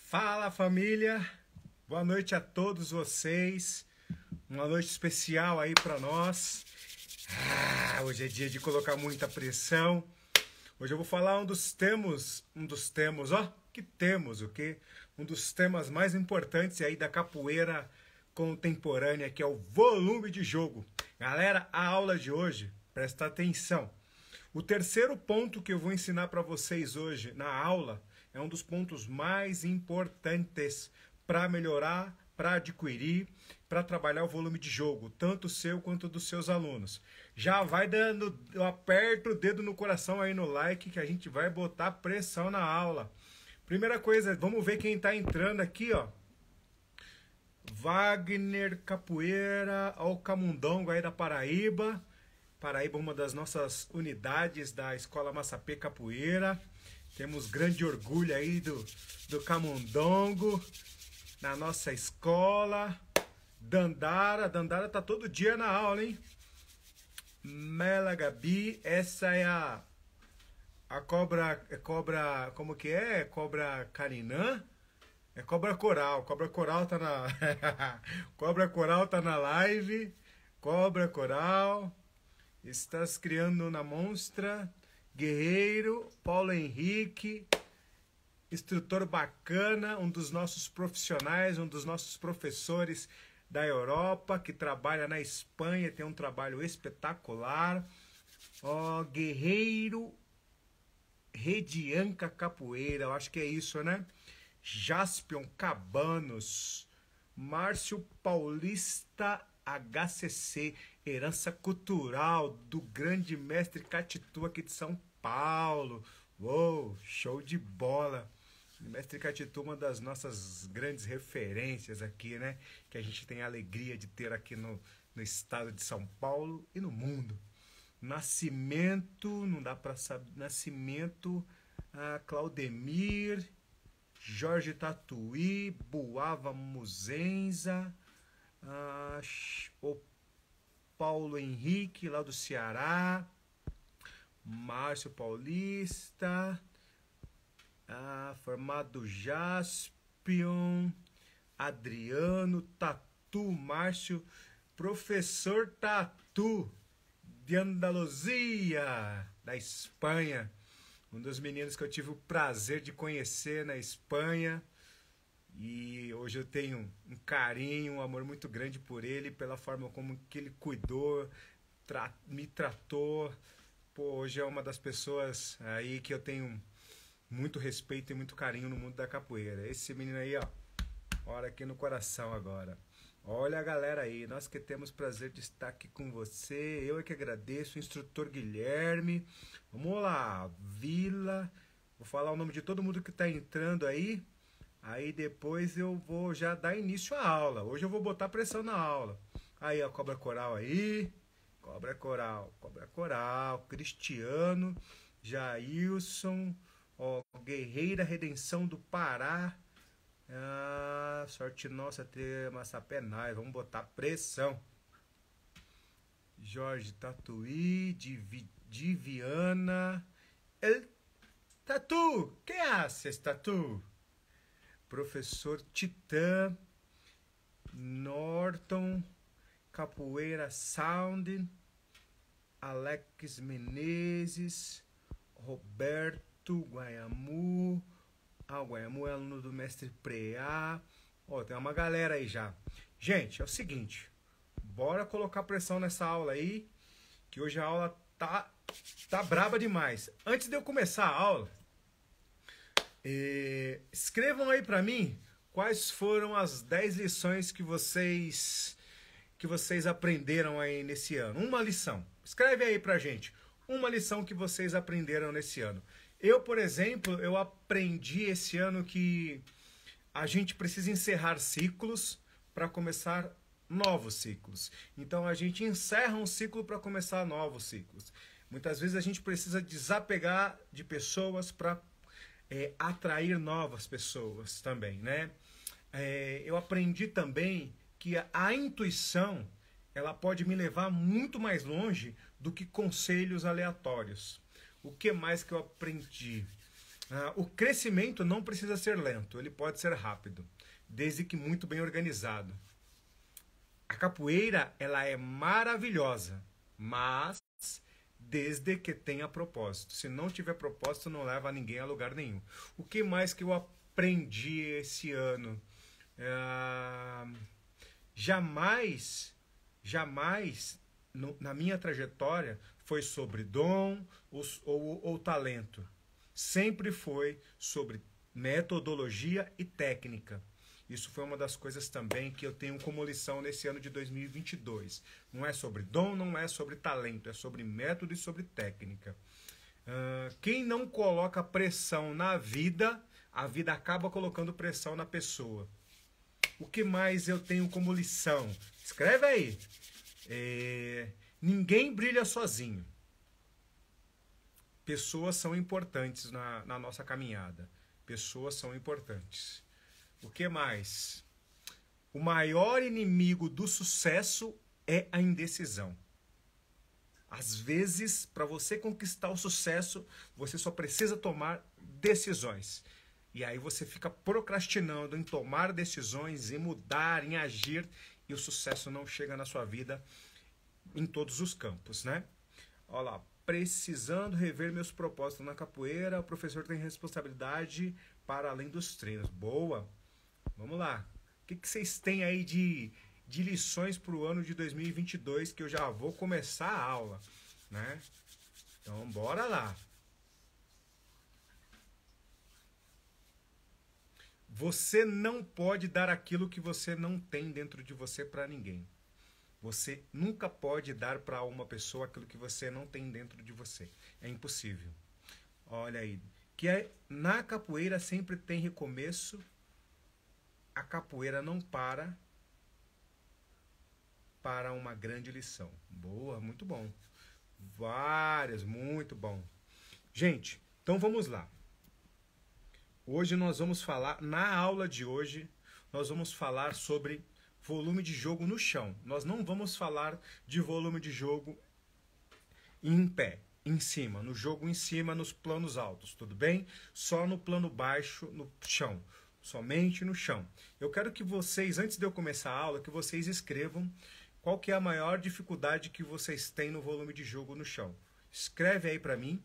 Fala, família, boa noite a todos vocês, uma noite especial aí para nós. Hoje é dia de colocar muita pressão. Hoje eu vou falar um dos temas, um dos temas mais importantes aí da capoeira contemporânea, que é o volume de jogo. Galera, a aula de hoje, presta atenção. O terceiro ponto que eu vou ensinar para vocês hoje na aula é um dos pontos mais importantes para melhorar, para adquirir, para trabalhar o volume de jogo, tanto seu quanto dos seus alunos. Já vai dando, eu aperto o dedo no coração aí no like, que a gente vai botar pressão na aula. Primeira coisa, vamos ver quem está entrando aqui, ó. Wagner Capoeira, ó, o Camundongo aí da Paraíba. Paraíba, uma das nossas unidades da Escola Massapê Capoeira. Temos grande orgulho aí do Camundongo na nossa escola. Dandara tá todo dia na aula, hein? Mela Gabi, essa é a cobra, como que é? Cobra Carinã? É Cobra Coral tá na Cobra Coral tá na live. Cobra Coral, estás criando na monstra. Guerreiro, Paulo Henrique, instrutor bacana, um dos nossos profissionais, um dos nossos professores da Europa, que trabalha na Espanha, tem um trabalho espetacular. Ó, Guerreiro Redianca Capoeira, eu acho que é isso, né? Jaspion Cabanos, Márcio Paulista HCC, herança cultural do grande mestre Catitu aqui de São Paulo. Uou, show de bola. O mestre Catitu, uma das nossas grandes referências aqui, né? Que a gente tem a alegria de ter aqui no estado de São Paulo e no mundo. Nascimento, não dá para saber. Nascimento, Claudemir, Jorge Tatuí, Buava Muzenza, o Paulo Henrique, lá do Ceará, Márcio Paulista, formado Jaspion, Adriano, Tatu, Márcio, professor Tatu, de Andaluzia, da Espanha, um dos meninos que eu tive o prazer de conhecer na Espanha. E hoje eu tenho um carinho, um amor muito grande por ele, pela forma como que ele cuidou, me tratou. Pô, hoje é uma das pessoas aí que eu tenho muito respeito e muito carinho no mundo da capoeira. Esse menino aí, ó, ora aqui no coração agora. Olha a galera aí, nós que temos prazer de estar aqui com você. Eu é que agradeço, o instrutor Guilherme. Vamos lá, Vila. Vou falar o nome de todo mundo que está entrando aí. Aí depois eu vou já dar início à aula. Hoje eu vou botar pressão na aula. Aí a Cobra Coral aí. Cobra Coral. Cristiano, Jailson, ó, Guerreira Redenção do Pará. Sorte nossa ter Massapé Nai. Vamos botar pressão. Jorge Tatuí, Diviana. Tatu, que haces, Tatu? Professor Titã, Norton, Capoeira Sound, Alex Menezes, Roberto Guaiamu. O Guaiamu é aluno do mestre Preá. Ó, tem uma galera aí já. Gente, é o seguinte, bora colocar pressão nessa aula aí, que hoje a aula tá braba demais. Antes de eu começar a aula, escrevam aí pra mim quais foram as 10 lições que vocês aprenderam aí nesse ano. Uma lição. Escreve aí pra gente. Uma lição que vocês aprenderam nesse ano. Eu, por exemplo, eu aprendi esse ano que a gente precisa encerrar ciclos para começar novos ciclos. Então a gente encerra um ciclo para começar novos ciclos. Muitas vezes a gente precisa desapegar de pessoas para atrair novas pessoas também, né? Eu aprendi também que a intuição, ela pode me levar muito mais longe do que conselhos aleatórios. O que mais que eu aprendi? O crescimento não precisa ser lento, ele pode ser rápido, desde que muito bem organizado. A capoeira, ela é maravilhosa, mas desde que tenha propósito. Se não tiver propósito, não leva ninguém a lugar nenhum. O que mais que eu aprendi esse ano? Jamais na minha trajetória foi sobre dom ou talento. Sempre foi sobre metodologia e técnica. Isso foi uma das coisas também que eu tenho como lição nesse ano de 2022. Não é sobre dom, não é sobre talento, é sobre método e sobre técnica. Quem não coloca pressão na vida, a vida acaba colocando pressão na pessoa. O que mais eu tenho como lição? Escreve aí. Ninguém brilha sozinho. Pessoas são importantes na nossa caminhada. Pessoas são importantes. O que mais? O maior inimigo do sucesso é a indecisão. Às vezes, para você conquistar o sucesso, você só precisa tomar decisões. E aí você fica procrastinando em tomar decisões, em mudar, em agir, e o sucesso não chega na sua vida em todos os campos, né? Olha lá, precisando rever meus propósitos na capoeira, o professor tem responsabilidade para além dos treinos. Boa! Vamos lá. O que vocês têm aí de lições para o ano de 2022, que eu já vou começar a aula, né? Então, bora lá. Você não pode dar aquilo que você não tem dentro de você para ninguém. Você nunca pode dar para uma pessoa aquilo que você não tem dentro de você. É impossível. Olha aí. Na capoeira sempre tem recomeço. A capoeira não para uma grande lição. Boa, muito bom. Várias, muito bom. Gente, então vamos lá. Hoje nós vamos falar, na aula de hoje, nós vamos falar sobre volume de jogo no chão. Nós não vamos falar de volume de jogo em pé, em cima, no jogo em cima, nos planos altos, tudo bem? Só no plano baixo, no chão. Somente no chão. Eu quero que vocês, antes de eu começar a aula, que vocês escrevam qual que é a maior dificuldade que vocês têm no volume de jogo no chão. Escreve aí para mim,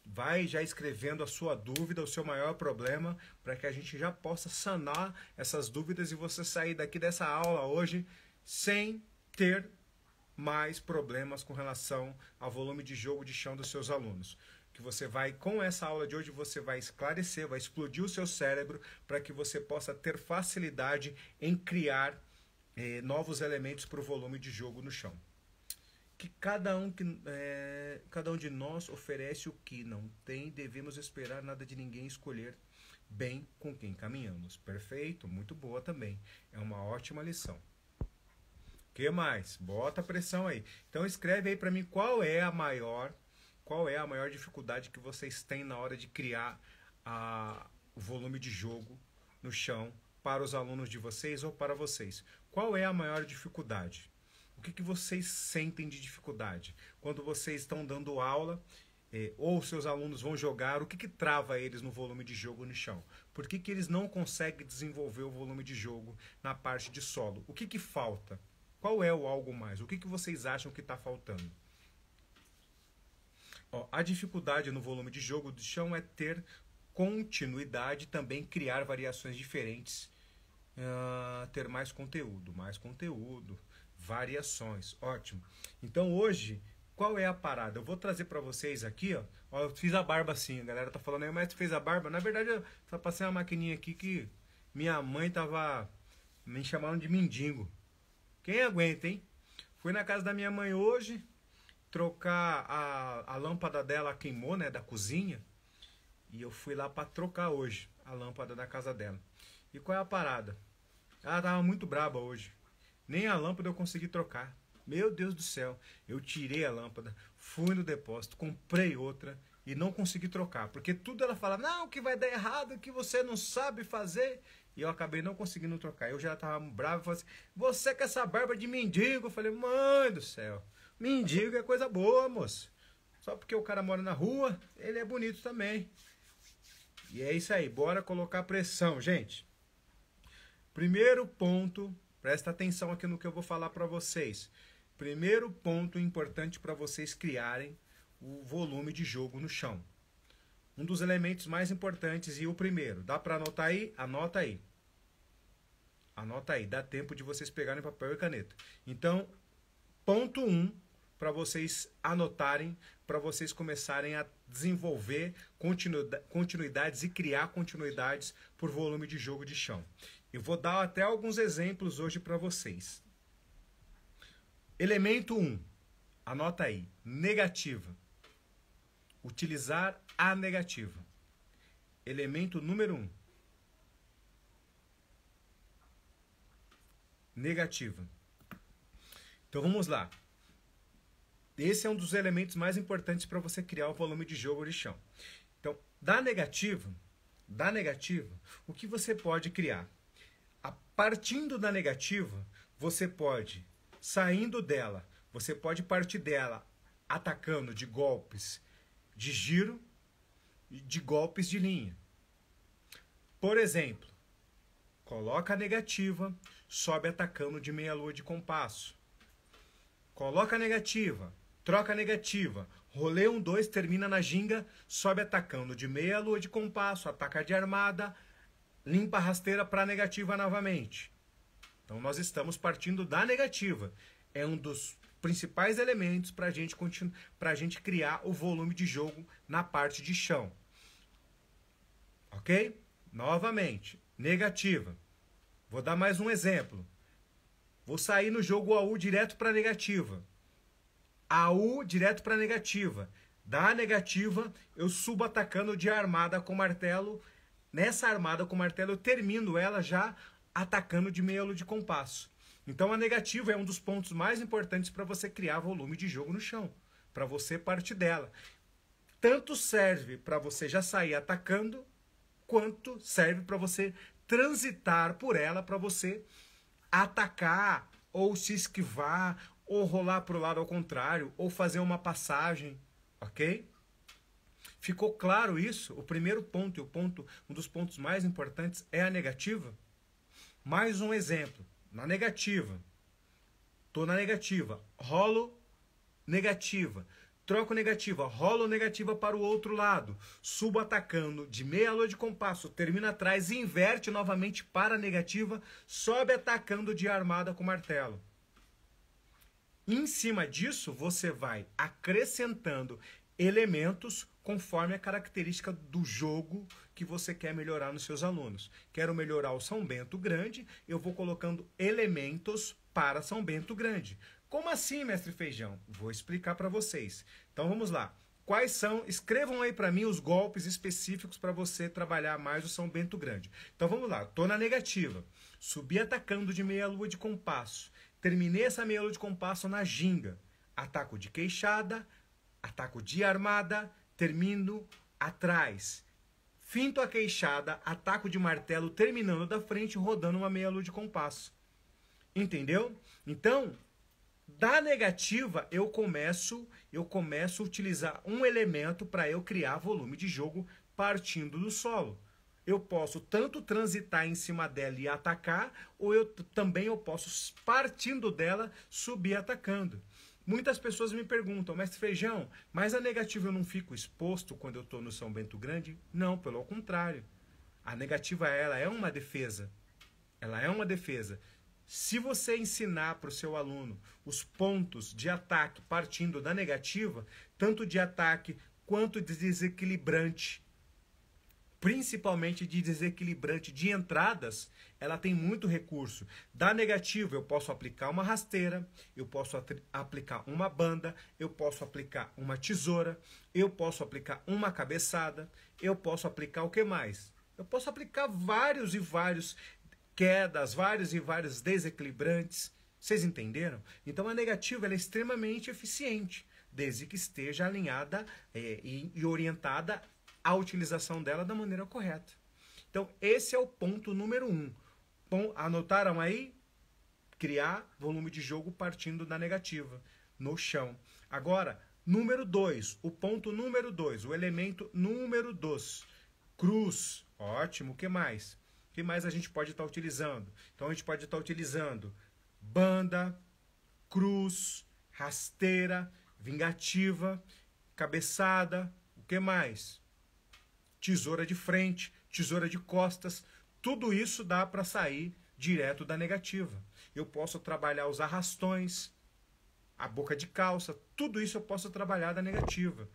vai já escrevendo a sua dúvida, o seu maior problema, para que a gente já possa sanar essas dúvidas e você sair daqui dessa aula hoje sem ter mais problemas com relação ao volume de jogo de chão dos seus alunos. Que você vai, com essa aula de hoje, você vai esclarecer, vai explodir o seu cérebro para que você possa ter facilidade em criar novos elementos para o volume de jogo no chão. Que cada um de nós oferece o que não tem, devemos esperar nada de ninguém, escolher bem com quem caminhamos. Perfeito, muito boa também. É uma ótima lição. O que mais? Bota pressão aí. Então escreve aí para mim qual é a maior dificuldade que vocês têm na hora de criar o volume de jogo no chão para os alunos de vocês ou para vocês. Qual é a maior dificuldade? O que vocês sentem de dificuldade? Quando vocês estão dando aula ou seus alunos vão jogar, o que trava eles no volume de jogo no chão? Por que eles não conseguem desenvolver o volume de jogo na parte de solo? O que falta? Qual é o algo mais? O que vocês acham que está faltando? A dificuldade no volume de jogo do chão é ter continuidade, também criar variações diferentes, ter mais conteúdo, variações, ótimo. Então hoje, qual é a parada? Eu vou trazer para vocês aqui, ó, eu fiz a barba assim, a galera tá falando aí, mas tu fez a barba? Na verdade eu só passei uma maquininha aqui que minha mãe tava me chamando de mendigo. Quem aguenta, hein? Fui na casa da minha mãe hoje, trocar a lâmpada dela queimou, né, da cozinha, e eu fui lá para trocar hoje a lâmpada da casa dela. E qual é a parada? Ela tava muito braba hoje. Nem a lâmpada eu consegui trocar. Meu Deus do céu. Eu tirei a lâmpada, fui no depósito, comprei outra e não consegui trocar. Porque tudo ela falava, não, que vai dar errado, que você não sabe fazer. E eu acabei não conseguindo trocar. Eu já tava bravo e falei assim, você com essa barba de mendigo. Eu falei, mãe do céu. Mendigo é coisa boa, moço. Só porque o cara mora na rua, ele é bonito também. E é isso aí, bora colocar pressão, gente. Primeiro ponto, presta atenção aqui no que eu vou falar para vocês. Primeiro ponto importante para vocês criarem o volume de jogo no chão. Um dos elementos mais importantes e o primeiro. Dá para anotar aí? Anota aí. Anota aí, dá tempo de vocês pegarem papel e caneta. Então, ponto 1, para vocês anotarem, para vocês começarem a desenvolver continuidades e criar continuidades por volume de jogo de chão. Eu vou dar até alguns exemplos hoje para vocês. Elemento 1, anota aí, negativa. Utilizar a negativa. Elemento número 1. Negativa. Então vamos lá. Esse é um dos elementos mais importantes para você criar o volume de jogo de chão. Então, da negativa, o que você pode criar? Partindo da negativa, você pode, saindo dela, você pode partir dela atacando de golpes de giro e de golpes de linha. Por exemplo, coloca a negativa, sobe atacando de meia-lua de compasso. Coloca a negativa, troca a negativa, rolê 1, 2, termina na ginga, sobe atacando de meia-lua de compasso, ataca de armada, limpa a rasteira para a negativa novamente. Então nós estamos partindo da negativa. É um dos principais elementos para a gente criar o volume de jogo na parte de chão. Ok? Novamente, negativa. Vou dar mais um exemplo. Vou sair no jogo AU direto para negativa. AU direto para negativa. Da negativa, eu subo atacando de armada com martelo. Nessa armada com martelo, eu termino ela já atacando de meia-lua de compasso. Então a negativa é um dos pontos mais importantes para você criar volume de jogo no chão. Para você partir dela. Tanto serve para você já sair atacando, quanto serve para você transitar por ela, para você atacar, ou se esquivar, ou rolar para o lado ao contrário, ou fazer uma passagem, ok? Ficou claro isso? O primeiro ponto e um dos pontos mais importantes é a negativa. Mais um exemplo. Na negativa. Tô na negativa. Rolo negativa. Troco negativa. Rolo negativa para o outro lado. Subo atacando de meia-lua de compasso. Termina atrás e inverte novamente para a negativa. Sobe atacando de armada com martelo. Em cima disso, você vai acrescentando elementos conforme a característica do jogo que você quer melhorar nos seus alunos. Quero melhorar o São Bento Grande, eu vou colocando elementos para São Bento Grande. Como assim, mestre Feijão? Vou explicar para vocês. Então vamos lá. Quais são? Escrevam aí para mim os golpes específicos para você trabalhar mais o São Bento Grande. Então vamos lá. Estou na negativa. Subi atacando de meia-lua de compasso. Terminei essa meia-lua de compasso na ginga. Ataco de queixada, ataco de armada, termino atrás. Finto a queixada, ataco de martelo, terminando da frente, rodando uma meia-lua de compasso. Entendeu? Então, da negativa, eu começo a utilizar um elemento para eu criar volume de jogo partindo do solo. Eu posso tanto transitar em cima dela e atacar, ou eu posso, partindo dela, subir atacando. Muitas pessoas me perguntam, mestre Feijão, mas a negativa eu não fico exposto quando eu estou no São Bento Grande? Não, pelo contrário. A negativa ela é uma defesa. Ela é uma defesa. Se você ensinar para o seu aluno os pontos de ataque partindo da negativa, tanto de ataque quanto de desequilibrante, principalmente de desequilibrante de entradas, ela tem muito recurso. Da negativa, eu posso aplicar uma rasteira, eu posso aplicar uma banda, eu posso aplicar uma tesoura, eu posso aplicar uma cabeçada, eu posso aplicar o que mais? Eu posso aplicar vários e vários quedas, vários e vários desequilibrantes. Vocês entenderam? Então a negativa ela é extremamente eficiente, desde que esteja alinhada e orientada a utilização dela da maneira correta. Então, esse é o ponto número 1. Anotaram aí? Criar volume de jogo partindo da negativa, no chão. Agora, número 2, o ponto número 2, o elemento número 2. cruz. Ótimo, o que mais? O que mais a gente pode estar utilizando? Então a gente pode estar utilizando banda, cruz, rasteira, vingativa, cabeçada, o que mais? Tesoura de frente, tesoura de costas, tudo isso dá para sair direto da negativa. Eu posso trabalhar os arrastões, a boca de calça, tudo isso eu posso trabalhar da negativa.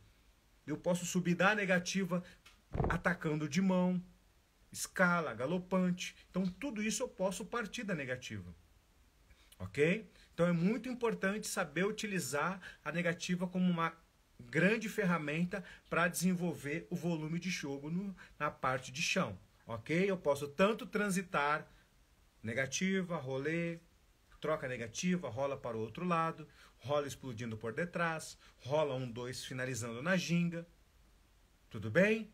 Eu posso subir da negativa atacando de mão, escala, galopante. Então tudo isso eu posso partir da negativa. Ok? Então é muito importante saber utilizar a negativa como uma grande ferramenta para desenvolver o volume de jogo na parte de chão. Ok? Eu posso tanto transitar negativa, rolê, troca negativa, rola para o outro lado, rola explodindo por detrás, rola 1-2 finalizando na ginga. Tudo bem?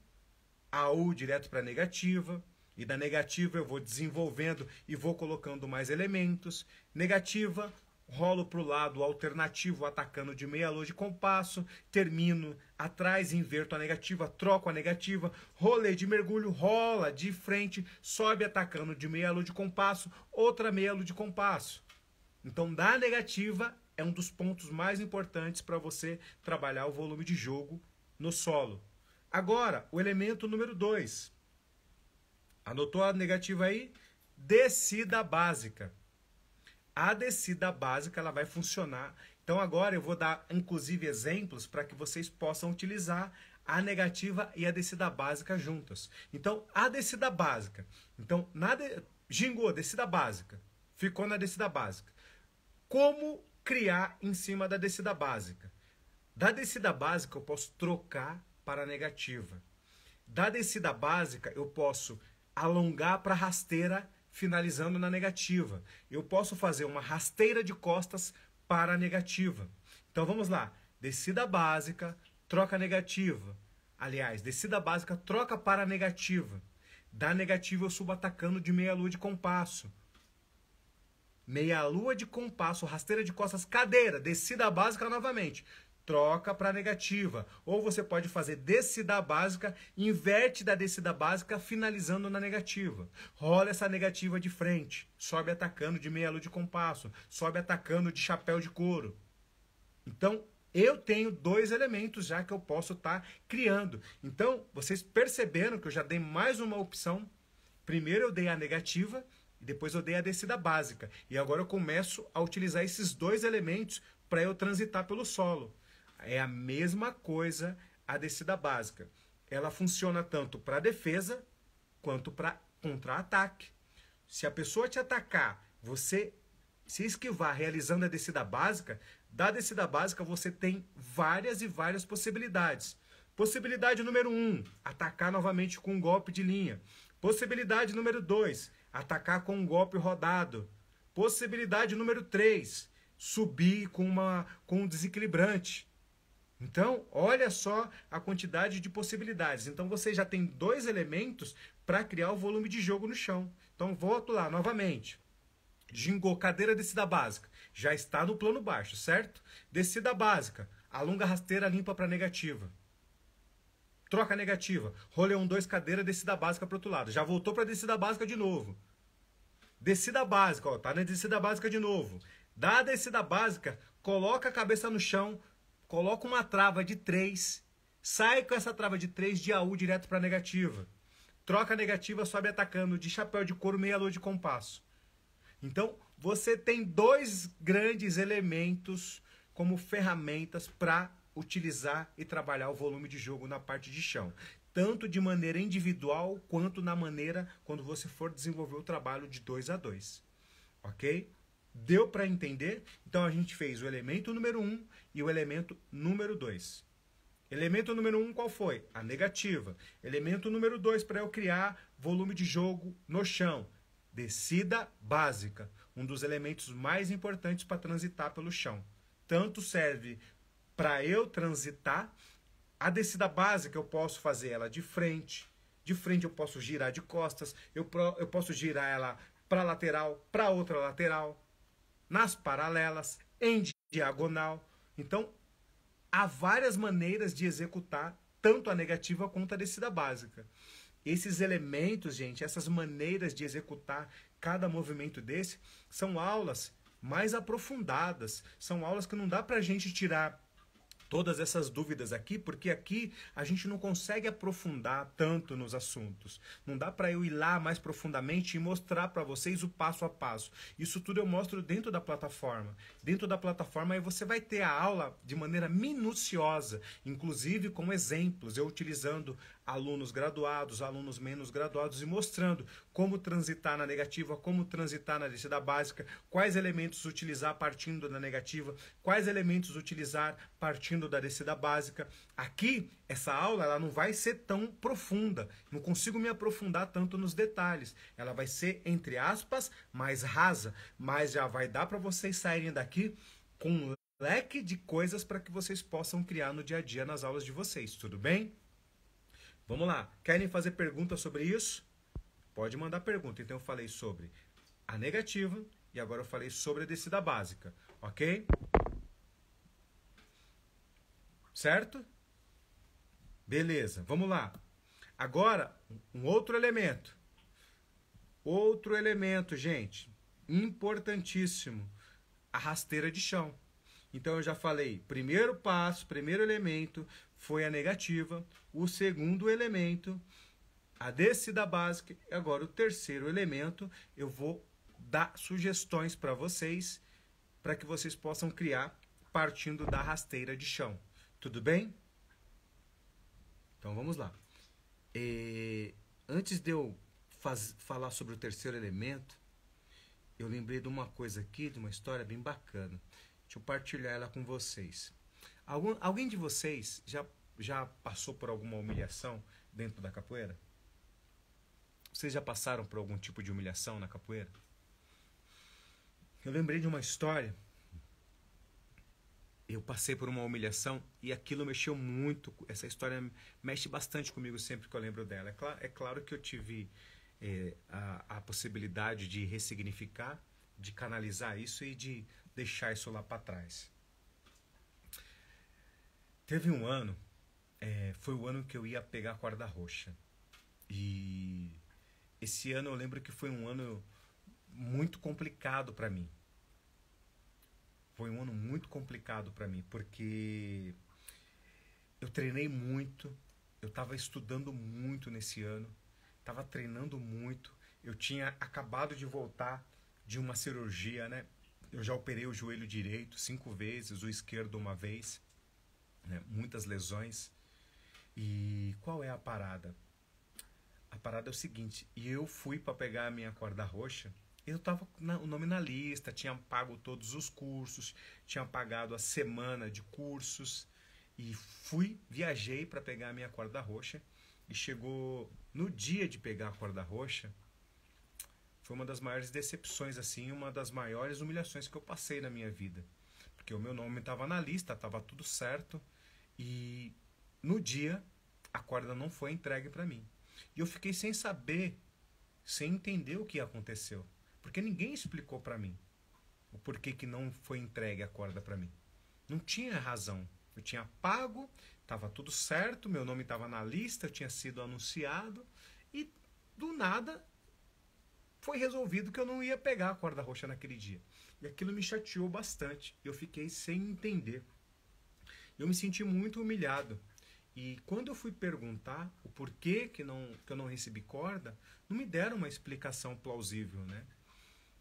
AU direto para negativa. E da negativa eu vou desenvolvendo e vou colocando mais elementos. Negativa, rolo para o lado alternativo, atacando de meia lua de compasso. Termino atrás, inverto a negativa, troco a negativa. Rolê de mergulho, rola de frente, sobe atacando de meia lua de compasso. Outra meia lua de compasso. Então, da negativa é um dos pontos mais importantes para você trabalhar o volume de jogo no solo. Agora, o elemento número 2. Anotou a negativa aí? Descida básica. A descida básica ela vai funcionar. Então agora eu vou dar inclusive exemplos para que vocês possam utilizar a negativa e a descida básica juntas. Então a descida básica. Então gingou, descida básica. Ficou na descida básica. Como criar em cima da descida básica? Da descida básica eu posso trocar para a negativa. Da descida básica eu posso alongar para rasteira, finalizando na negativa. Eu posso fazer uma rasteira de costas para a negativa. Então vamos lá. Descida básica, troca negativa. Aliás, descida básica, troca para a negativa. Da negativa eu subo atacando de meia lua de compasso. Meia lua de compasso, rasteira de costas, cadeira. Descida básica novamente. Troca para negativa. Ou você pode fazer descida básica, inverte da descida básica, finalizando na negativa. Rola essa negativa de frente. Sobe atacando de meia lua de compasso. Sobe atacando de chapéu de couro. Então, eu tenho 2 elementos já que eu posso estar criando. Então, vocês perceberam que eu já dei mais uma opção. Primeiro eu dei a negativa e depois eu dei a descida básica. E agora eu começo a utilizar esses 2 elementos para eu transitar pelo solo. É a mesma coisa a descida básica. Ela funciona tanto para defesa quanto para contra-ataque. Se a pessoa te atacar, você se esquivar realizando a descida básica, da descida básica você tem várias e várias possibilidades. Possibilidade número 1, atacar novamente com um golpe de linha. Possibilidade número 2, atacar com um golpe rodado. Possibilidade número 3, subir com um desequilibrante. Então, olha só a quantidade de possibilidades. Então, você já tem 2 elementos para criar o volume de jogo no chão. Então, volto lá novamente. Gingou, cadeira, descida básica. Já está no plano baixo, certo? Descida básica. Alonga rasteira, limpa para negativa. Troca negativa. Rolê 1-2, cadeira, descida básica para o outro lado. Já voltou para descida básica de novo. Descida básica, ó, tá na descida básica de novo. Da a descida básica, coloca a cabeça no chão, coloca uma trava de 3, sai com essa trava de 3 de AU direto para negativa. Troca a negativa, sobe atacando de chapéu de couro, meia lua de compasso. Então, você tem 2 grandes elementos como ferramentas para utilizar e trabalhar o volume de jogo na parte de chão. Tanto de maneira individual, quanto na maneira quando você for desenvolver o trabalho de 2 a 2. Ok? Deu para entender? Então a gente fez o elemento número 1 e o elemento número 2. Elemento número 1 qual foi? A negativa. Elemento número 2 para eu criar volume de jogo no chão. Descida básica. Um dos elementos mais importantes para transitar pelo chão. Tanto serve para eu transitar. A descida básica eu posso fazer ela de frente. De frente eu posso girar de costas. Eu posso girar ela para lateral, para outra lateral. Nas paralelas, em diagonal. Então, há várias maneiras de executar tanto a negativa quanto a descida básica. Esses elementos, gente, essas maneiras de executar cada movimento desse, são aulas mais aprofundadas. São aulas que não dá pra gente tirar todas essas dúvidas aqui, porque aqui a gente não consegue aprofundar tanto nos assuntos. Não dá para eu ir lá mais profundamente e mostrar para vocês o passo a passo. Isso tudo eu mostro dentro da plataforma. Dentro da plataforma aí você vai ter a aula de maneira minuciosa, inclusive com exemplos, eu utilizando alunos graduados, alunos menos graduados e mostrando como transitar na negativa, como transitar na descida básica, quais elementos utilizar partindo da negativa, quais elementos utilizar partindo da descida básica. Aqui, essa aula ela não vai ser tão profunda, não consigo me aprofundar tanto nos detalhes. Ela vai ser, entre aspas, mais rasa, mas já vai dar para vocês saírem daqui com um leque de coisas para que vocês possam criar no dia a dia nas aulas de vocês, tudo bem? Vamos lá, querem fazer perguntas sobre isso? Pode mandar pergunta. Então eu falei sobre a negativa e agora eu falei sobre a descida básica, ok? Certo? Beleza, vamos lá. Agora, um outro elemento. Outro elemento, gente, importantíssimo, a rasteira de chão. Então eu já falei, primeiro passo, primeiro elemento foi a negativa, o segundo elemento, a descida básica, e agora o terceiro elemento, eu vou dar sugestões para vocês, para que vocês possam criar partindo da rasteira de chão. Tudo bem? Então vamos lá. Antes de eu falar sobre o terceiro elemento, eu lembrei de uma coisa aqui, de uma história bem bacana. Deixa eu partilhar ela com vocês. Alguém de vocês já passou por alguma humilhação dentro da capoeira? Vocês já passaram por algum tipo de humilhação na capoeira? Eu lembrei de uma história. Eu passei por uma humilhação e aquilo mexeu muito. Essa história mexe bastante comigo sempre que eu lembro dela. É claro que eu tive a possibilidade de ressignificar, de canalizar isso e de deixar isso lá para trás. Teve um ano, foi o ano que eu ia pegar a corda roxa. E esse ano eu lembro que foi um ano muito complicado para mim. Foi um ano muito complicado para mim, porque eu treinei muito, eu estava estudando muito nesse ano, estava treinando muito, eu tinha acabado de voltar de uma cirurgia, né? Eu já operei o joelho direito 5 vezes, o esquerdo uma vez, né? Muitas lesões. E qual é a parada? A parada é o seguinte, e eu fui para pegar a minha corda roxa, eu estava o nome na lista, tinha pago todos os cursos, tinha pagado a semana de cursos, e viajei para pegar a minha corda roxa, e chegou no dia de pegar a corda roxa, foi uma das maiores decepções, assim, uma das maiores humilhações que eu passei na minha vida. Porque o meu nome estava na lista, estava tudo certo, e no dia a corda não foi entregue para mim. E eu fiquei sem saber, sem entender o que aconteceu. Porque ninguém explicou para mim o porquê que não foi entregue a corda para mim. Não tinha razão. Eu tinha pago, estava tudo certo, meu nome estava na lista, eu tinha sido anunciado e do nada foi resolvido que eu não ia pegar a corda roxa naquele dia. E aquilo me chateou bastante. Eu fiquei sem entender. Eu me senti muito humilhado. E quando eu fui perguntar o porquê que eu não recebi corda, não me deram uma explicação plausível, né?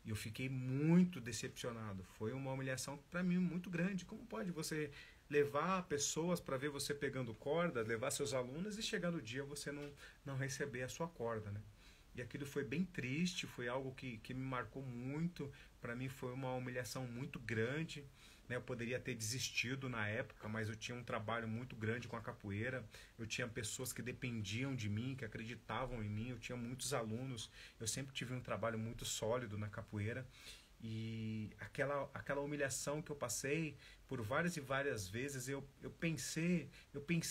E eu fiquei muito decepcionado. Foi uma humilhação para mim muito grande. Como pode você levar pessoas para ver você pegando corda, levar seus alunos e chegar no dia você não receber a sua corda, né? E aquilo foi bem triste, foi algo que me marcou muito. Para mim foi uma humilhação muito grande. Eu poderia ter desistido na época, mas eu tinha um trabalho muito grande com a capoeira, eu tinha pessoas que dependiam de mim, que acreditavam em mim, eu tinha muitos alunos, eu sempre tive um trabalho muito sólido na capoeira, e aquela humilhação que eu passei por várias e várias vezes, eu pensei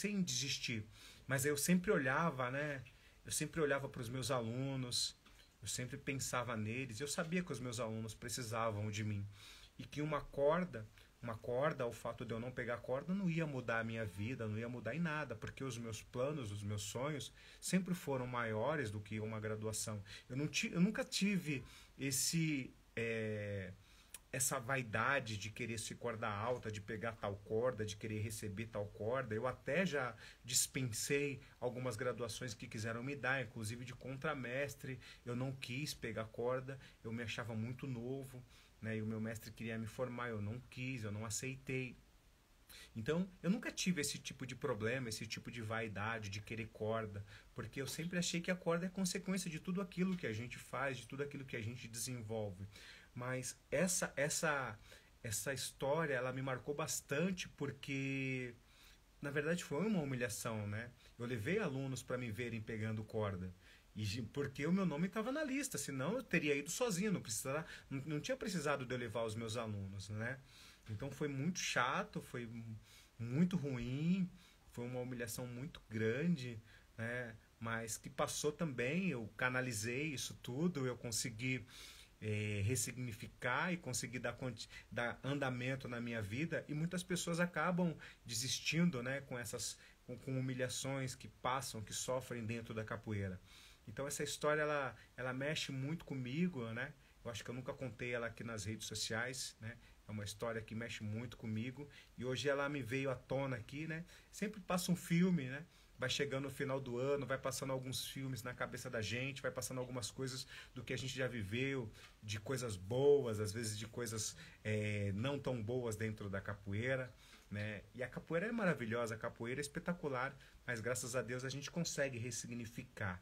em desistir, mas eu sempre olhava, né? Eu sempre olhava para os meus alunos, eu sempre pensava neles, eu sabia que os meus alunos precisavam de mim, e que uma corda uma corda, o fato de eu não pegar corda não ia mudar a minha vida, não ia mudar em nada, porque os meus planos, os meus sonhos sempre foram maiores do que uma graduação. Eu nunca tive esse essa vaidade de querer ser corda alta, de pegar tal corda, de querer receber tal corda. Eu até já dispensei algumas graduações que quiseram me dar, inclusive de contramestre. Eu não quis pegar corda, eu me achava muito novo, né? E o meu mestre queria me formar, eu não quis, eu não aceitei. Então, eu nunca tive esse tipo de problema, esse tipo de vaidade, de querer corda, porque eu sempre achei que a corda é consequência de tudo aquilo que a gente faz, de tudo aquilo que a gente desenvolve. Mas essa história, ela me marcou bastante porque, na verdade, foi uma humilhação, né? Eu levei alunos para me verem pegando corda. E porque o meu nome estava na lista, senão eu teria ido sozinho, não tinha precisado de eu levar os meus alunos, né? Então foi muito chato, foi muito ruim, foi uma humilhação muito grande, né? Mas que passou também, eu canalizei isso tudo, eu consegui ressignificar e conseguir dar andamento na minha vida, e muitas pessoas acabam desistindo, né, com humilhações que passam, que sofrem dentro da capoeira. Então essa história ela mexe muito comigo, né? Eu acho que eu nunca contei ela aqui nas redes sociais, né? É uma história que mexe muito comigo e hoje ela me veio à tona aqui, né? Sempre passa um filme, né? Vai chegando no final do ano, vai passando alguns filmes na cabeça da gente, vai passando algumas coisas do que a gente já viveu, de coisas boas, às vezes de coisas não tão boas dentro da capoeira, né? E a capoeira é maravilhosa, a capoeira é espetacular, mas graças a Deus a gente consegue ressignificar.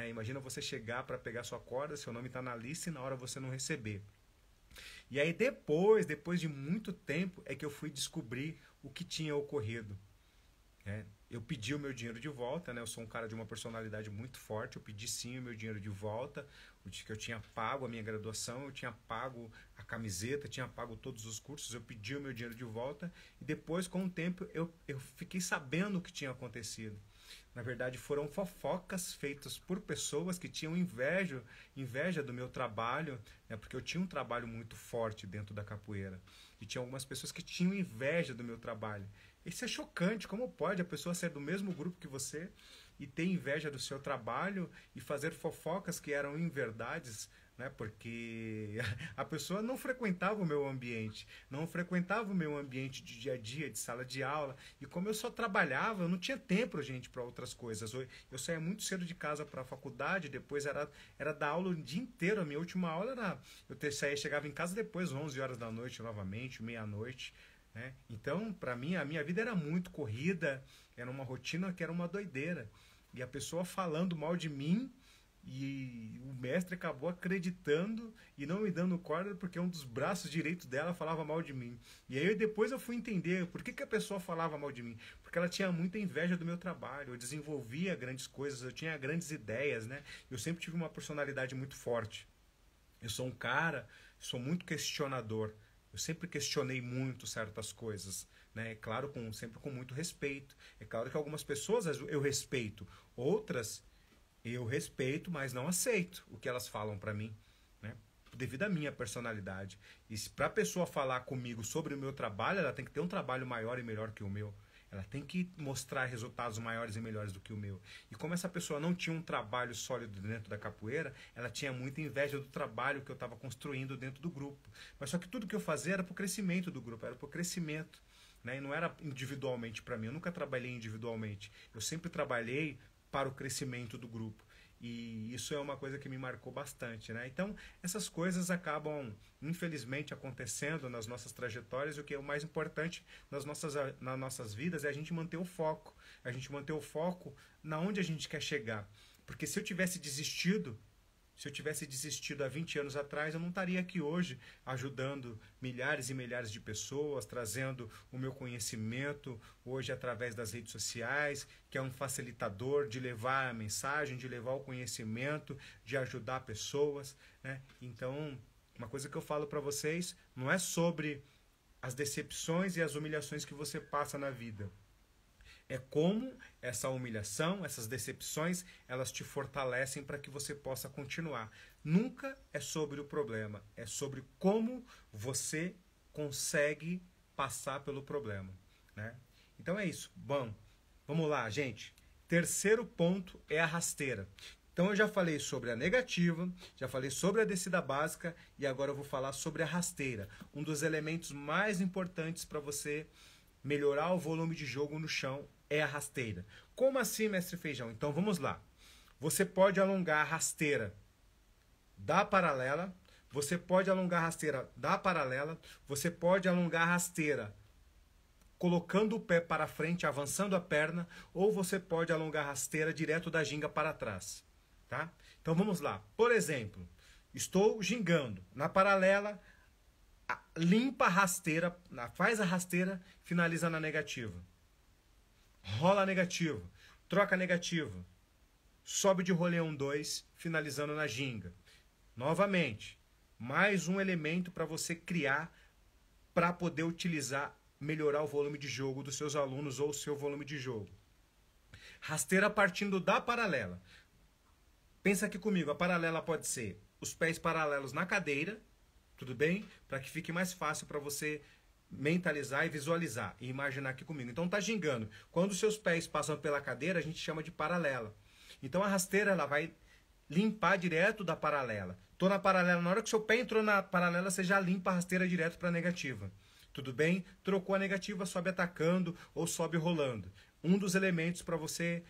Imagina você chegar para pegar sua corda, seu nome está na lista e na hora você não receber. E aí depois de muito tempo, é que eu fui descobrir o que tinha ocorrido. Eu pedi o meu dinheiro de volta, né? Eu sou um cara de uma personalidade muito forte, eu pedi sim o meu dinheiro de volta, que eu tinha pago a minha graduação, eu tinha pago a camiseta, tinha pago todos os cursos, eu pedi o meu dinheiro de volta e depois, com o tempo, eu fiquei sabendo o que tinha acontecido. Na verdade, foram fofocas feitas por pessoas que tinham inveja do meu trabalho, né? Porque eu tinha um trabalho muito forte dentro da capoeira. E tinha algumas pessoas que tinham inveja do meu trabalho. Isso é chocante. Como pode a pessoa ser do mesmo grupo que você e ter inveja do seu trabalho e fazer fofocas que eram inverdades, né? Porque a pessoa não frequentava o meu ambiente, não frequentava o meu ambiente de dia a dia, de sala de aula, e como eu só trabalhava, eu não tinha tempo, gente, para outras coisas. Eu saía muito cedo de casa para a faculdade, depois era dar aula o dia inteiro, a minha última aula era, chegava em casa depois, 11 horas da noite novamente, meia-noite, né? Então, para mim, a minha vida era muito corrida, era uma rotina que era uma doideira, e a pessoa falando mal de mim, e o mestre acabou acreditando e não me dando corda porque um dos braços direitos dela falava mal de mim. E aí depois eu fui entender por que a pessoa falava mal de mim. Porque ela tinha muita inveja do meu trabalho, eu desenvolvia grandes coisas, eu tinha grandes ideias, né? Eu sempre tive uma personalidade muito forte. Eu sou um cara, sou muito questionador. Eu sempre questionei muito certas coisas, né? É claro, sempre com muito respeito. É claro que algumas pessoas eu respeito, outras eu respeito, mas não aceito o que elas falam pra mim, né? Devido à minha personalidade. E se pra pessoa falar comigo sobre o meu trabalho, ela tem que ter um trabalho maior e melhor que o meu. Ela tem que mostrar resultados maiores e melhores do que o meu. E como essa pessoa não tinha um trabalho sólido dentro da capoeira, ela tinha muita inveja do trabalho que eu estava construindo dentro do grupo. Mas só que tudo que eu fazia era para o crescimento do grupo, era para o crescimento, né? E não era individualmente para mim. Eu nunca trabalhei individualmente. Eu sempre trabalhei para o crescimento do grupo. E isso é uma coisa que me marcou bastante, né? Então, essas coisas acabam, infelizmente, acontecendo nas nossas trajetórias. E o que é o mais importante nas nossas vidas é a gente manter o foco. A gente manter o foco na onde a gente quer chegar. Porque se eu tivesse desistido há 20 anos atrás, eu não estaria aqui hoje ajudando milhares e milhares de pessoas, trazendo o meu conhecimento hoje através das redes sociais, que é um facilitador de levar a mensagem, de levar o conhecimento, de ajudar pessoas, né? Então, uma coisa que eu falo para vocês não é sobre as decepções e as humilhações que você passa na vida. É como essa humilhação, essas decepções, elas te fortalecem para que você possa continuar. Nunca é sobre o problema, é sobre como você consegue passar pelo problema, né? Então é isso. Bom, vamos lá, gente. Terceiro ponto é a rasteira. Então eu já falei sobre a negativa, já falei sobre a descida básica e agora eu vou falar sobre a rasteira. Um dos elementos mais importantes para você melhorar o volume de jogo no chão é a rasteira. Como assim, mestre Feijão? Então vamos lá. Você pode alongar a rasteira da paralela, você pode alongar a rasteira da paralela, você pode alongar a rasteira colocando o pé para frente, avançando a perna, ou você pode alongar a rasteira direto da ginga para trás, tá? Então vamos lá. Por exemplo, estou gingando na paralela, limpa a rasteira, faz a rasteira, finaliza na negativa. Rola a negativa, troca a negativa, sobe de rolê 1-2, finalizando na ginga. Novamente, mais um elemento para você criar para poder utilizar, melhorar o volume de jogo dos seus alunos ou o seu volume de jogo. Rasteira partindo da paralela. Pensa aqui comigo, a paralela pode ser os pés paralelos na cadeira, tudo bem? Para que fique mais fácil para você mentalizar e visualizar e imaginar aqui comigo. Então tá gingando. Quando os seus pés passam pela cadeira, a gente chama de paralela. Então a rasteira ela vai limpar direto da paralela. Tô na paralela, na hora que seu pé entrou na paralela, você já limpa a rasteira direto para a negativa. Tudo bem? Trocou a negativa, sobe atacando ou sobe rolando. Um dos elementos para você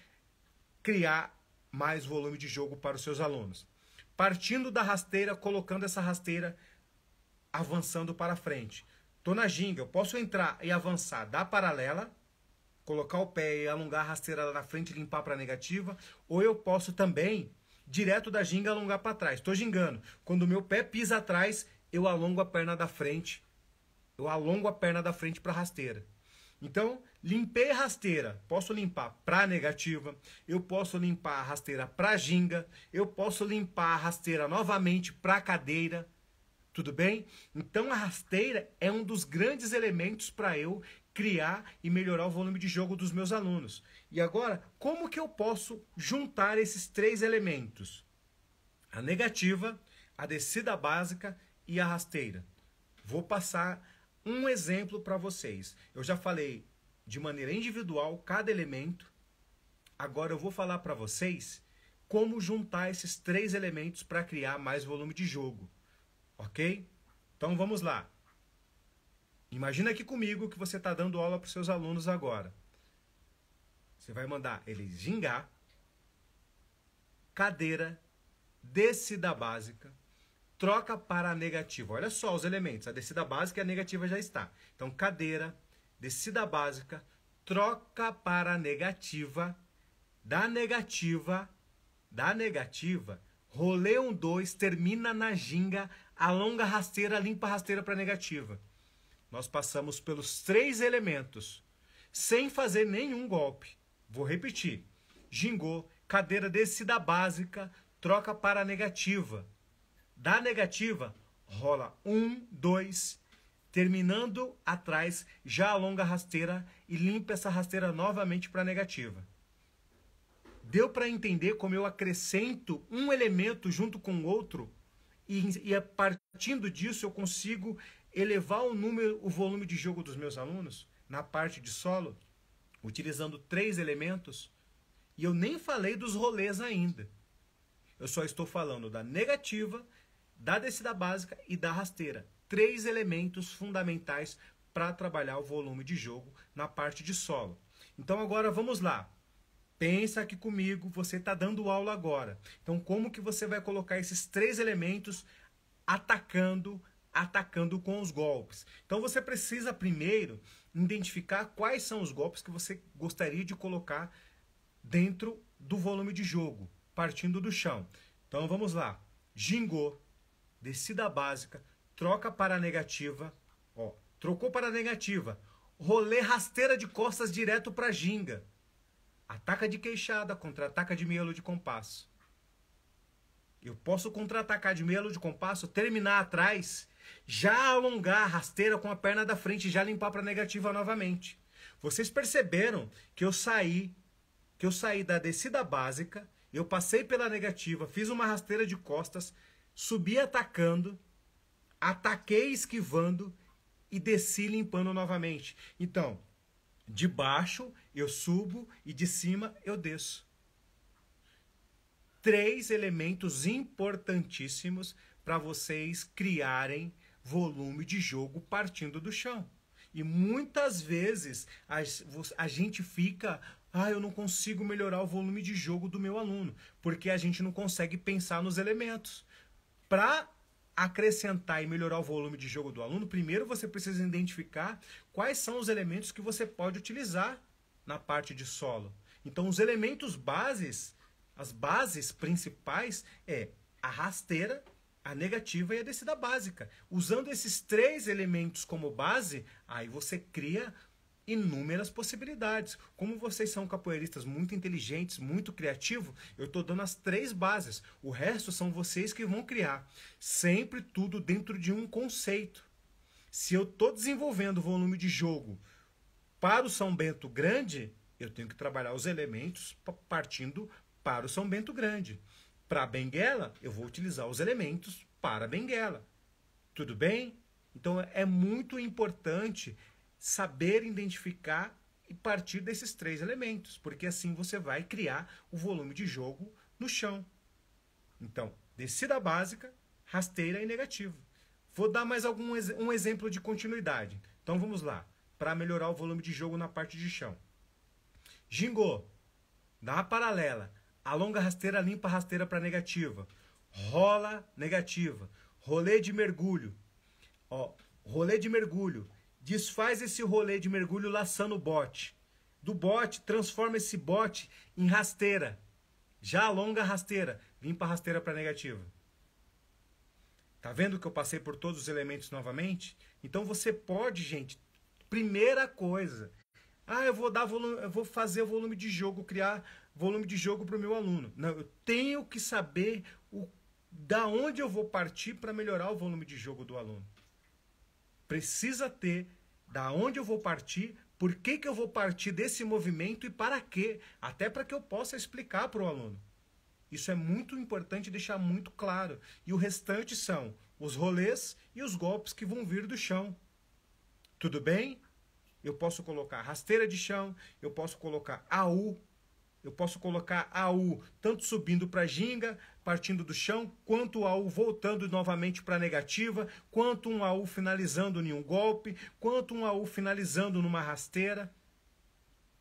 criar mais volume de jogo para os seus alunos. Partindo da rasteira, colocando essa rasteira avançando para frente. Tô na ginga, eu posso entrar e avançar da paralela, colocar o pé e alongar a rasteira lá na frente e limpar para a negativa, ou eu posso também, direto da ginga, alongar para trás. Estou gingando. Quando o meu pé pisa atrás, eu alongo a perna da frente. Eu alongo a perna da frente para a rasteira. Então, limpei a rasteira. Posso limpar para a negativa, eu posso limpar a rasteira para a ginga, eu posso limpar a rasteira novamente para a cadeira. Tudo bem? Então a rasteira é um dos grandes elementos para eu criar e melhorar o volume de jogo dos meus alunos. E agora, como que eu posso juntar esses três elementos? A negativa, a descida básica e a rasteira. Vou passar um exemplo para vocês. Eu já falei de maneira individual cada elemento. Agora eu vou falar para vocês como juntar esses três elementos para criar mais volume de jogo. Ok? Então vamos lá. Imagina aqui comigo que você está dando aula para os seus alunos agora. Você vai mandar eles gingar, cadeira, descida básica, troca para a negativa. Olha só os elementos. A descida básica e a negativa já está. Então cadeira, descida básica, troca para a negativa, da negativa, rolê 1-2, termina na ginga, alonga a rasteira, limpa a rasteira para negativa. Nós passamos pelos três elementos, sem fazer nenhum golpe. Vou repetir. Gingou, cadeira, descida básica, troca para a negativa. Da negativa, rola 1-2, terminando atrás, já alonga a rasteira e limpa essa rasteira novamente para a negativa. Deu para entender como eu acrescento um elemento junto com o outro e a partindo disso eu consigo elevar o volume de jogo dos meus alunos na parte de solo, utilizando três elementos? E eu nem falei dos rolês ainda. Eu só estou falando da negativa, da descida básica e da rasteira. Três elementos fundamentais para trabalhar o volume de jogo na parte de solo. Então agora vamos lá. Pensa aqui comigo, você está dando aula agora. Então como que você vai colocar esses três elementos atacando com os golpes? Então você precisa primeiro identificar quais são os golpes que você gostaria de colocar dentro do volume de jogo, partindo do chão. Então vamos lá. Gingou, descida básica, troca para a negativa, ó, trocou para a negativa, rolê rasteira de costas direto para a ginga. Ataca de queixada, contra-ataca de miolo de compasso. Eu posso contra-atacar de miolo de compasso, terminar atrás, já alongar a rasteira com a perna da frente e já limpar para a negativa novamente. Vocês perceberam que eu saí da descida básica, eu passei pela negativa, fiz uma rasteira de costas, subi atacando, ataquei esquivando e desci limpando novamente. Então, de baixo eu subo e de cima eu desço. 3 elementos importantíssimos para vocês criarem volume de jogo partindo do chão. E muitas vezes a gente fica, eu não consigo melhorar o volume de jogo do meu aluno, porque a gente não consegue pensar nos elementos. Para acrescentar e melhorar o volume de jogo do aluno, primeiro você precisa identificar quais são os elementos que você pode utilizar na parte de solo. Então, os elementos bases, as bases principais é a rasteira, a negativa e a descida básica. Usando esses 3 elementos como base, aí você cria inúmeras possibilidades. Como vocês são capoeiristas muito inteligentes, muito criativos, eu estou dando as 3 bases. O resto são vocês que vão criar. Sempre tudo dentro de um conceito. Se eu estou desenvolvendo volume de jogo para o São Bento Grande, eu tenho que trabalhar os elementos partindo para o São Bento Grande. Para Benguela, eu vou utilizar os elementos para Benguela. Tudo bem? Então é muito importante saber identificar e partir desses 3 elementos, porque assim você vai criar o volume de jogo no chão. Então, descida básica, rasteira e negativa. Vou dar mais um exemplo de continuidade. Então vamos lá, para melhorar o volume de jogo na parte de chão. Gingô, dá uma paralela. Alonga rasteira, limpa rasteira para negativa. Rola negativa. Rolê de mergulho. Rolê de mergulho. Desfaz esse rolê de mergulho laçando o bote. Do bote, transforma esse bote em rasteira. Já alonga a rasteira. Limpa a rasteira para negativa. Tá vendo que eu passei por todos os elementos novamente? Então você pode, gente, primeira coisa. Eu vou fazer volume de jogo, criar volume de jogo para o meu aluno. Não, eu tenho que saber da onde eu vou partir para melhorar o volume de jogo do aluno. Precisa ter da onde eu vou partir, por que eu vou partir desse movimento e para quê. Até para que eu possa explicar para o aluno. Isso é muito importante deixar muito claro. E o restante são os rolês e os golpes que vão vir do chão. Tudo bem? Eu posso colocar rasteira de chão, eu posso colocar AU, eu posso colocar AU tanto subindo para ginga, partindo do chão, quanto AU voltando novamente para negativa, quanto um AU finalizando em um golpe, quanto um AU finalizando numa rasteira.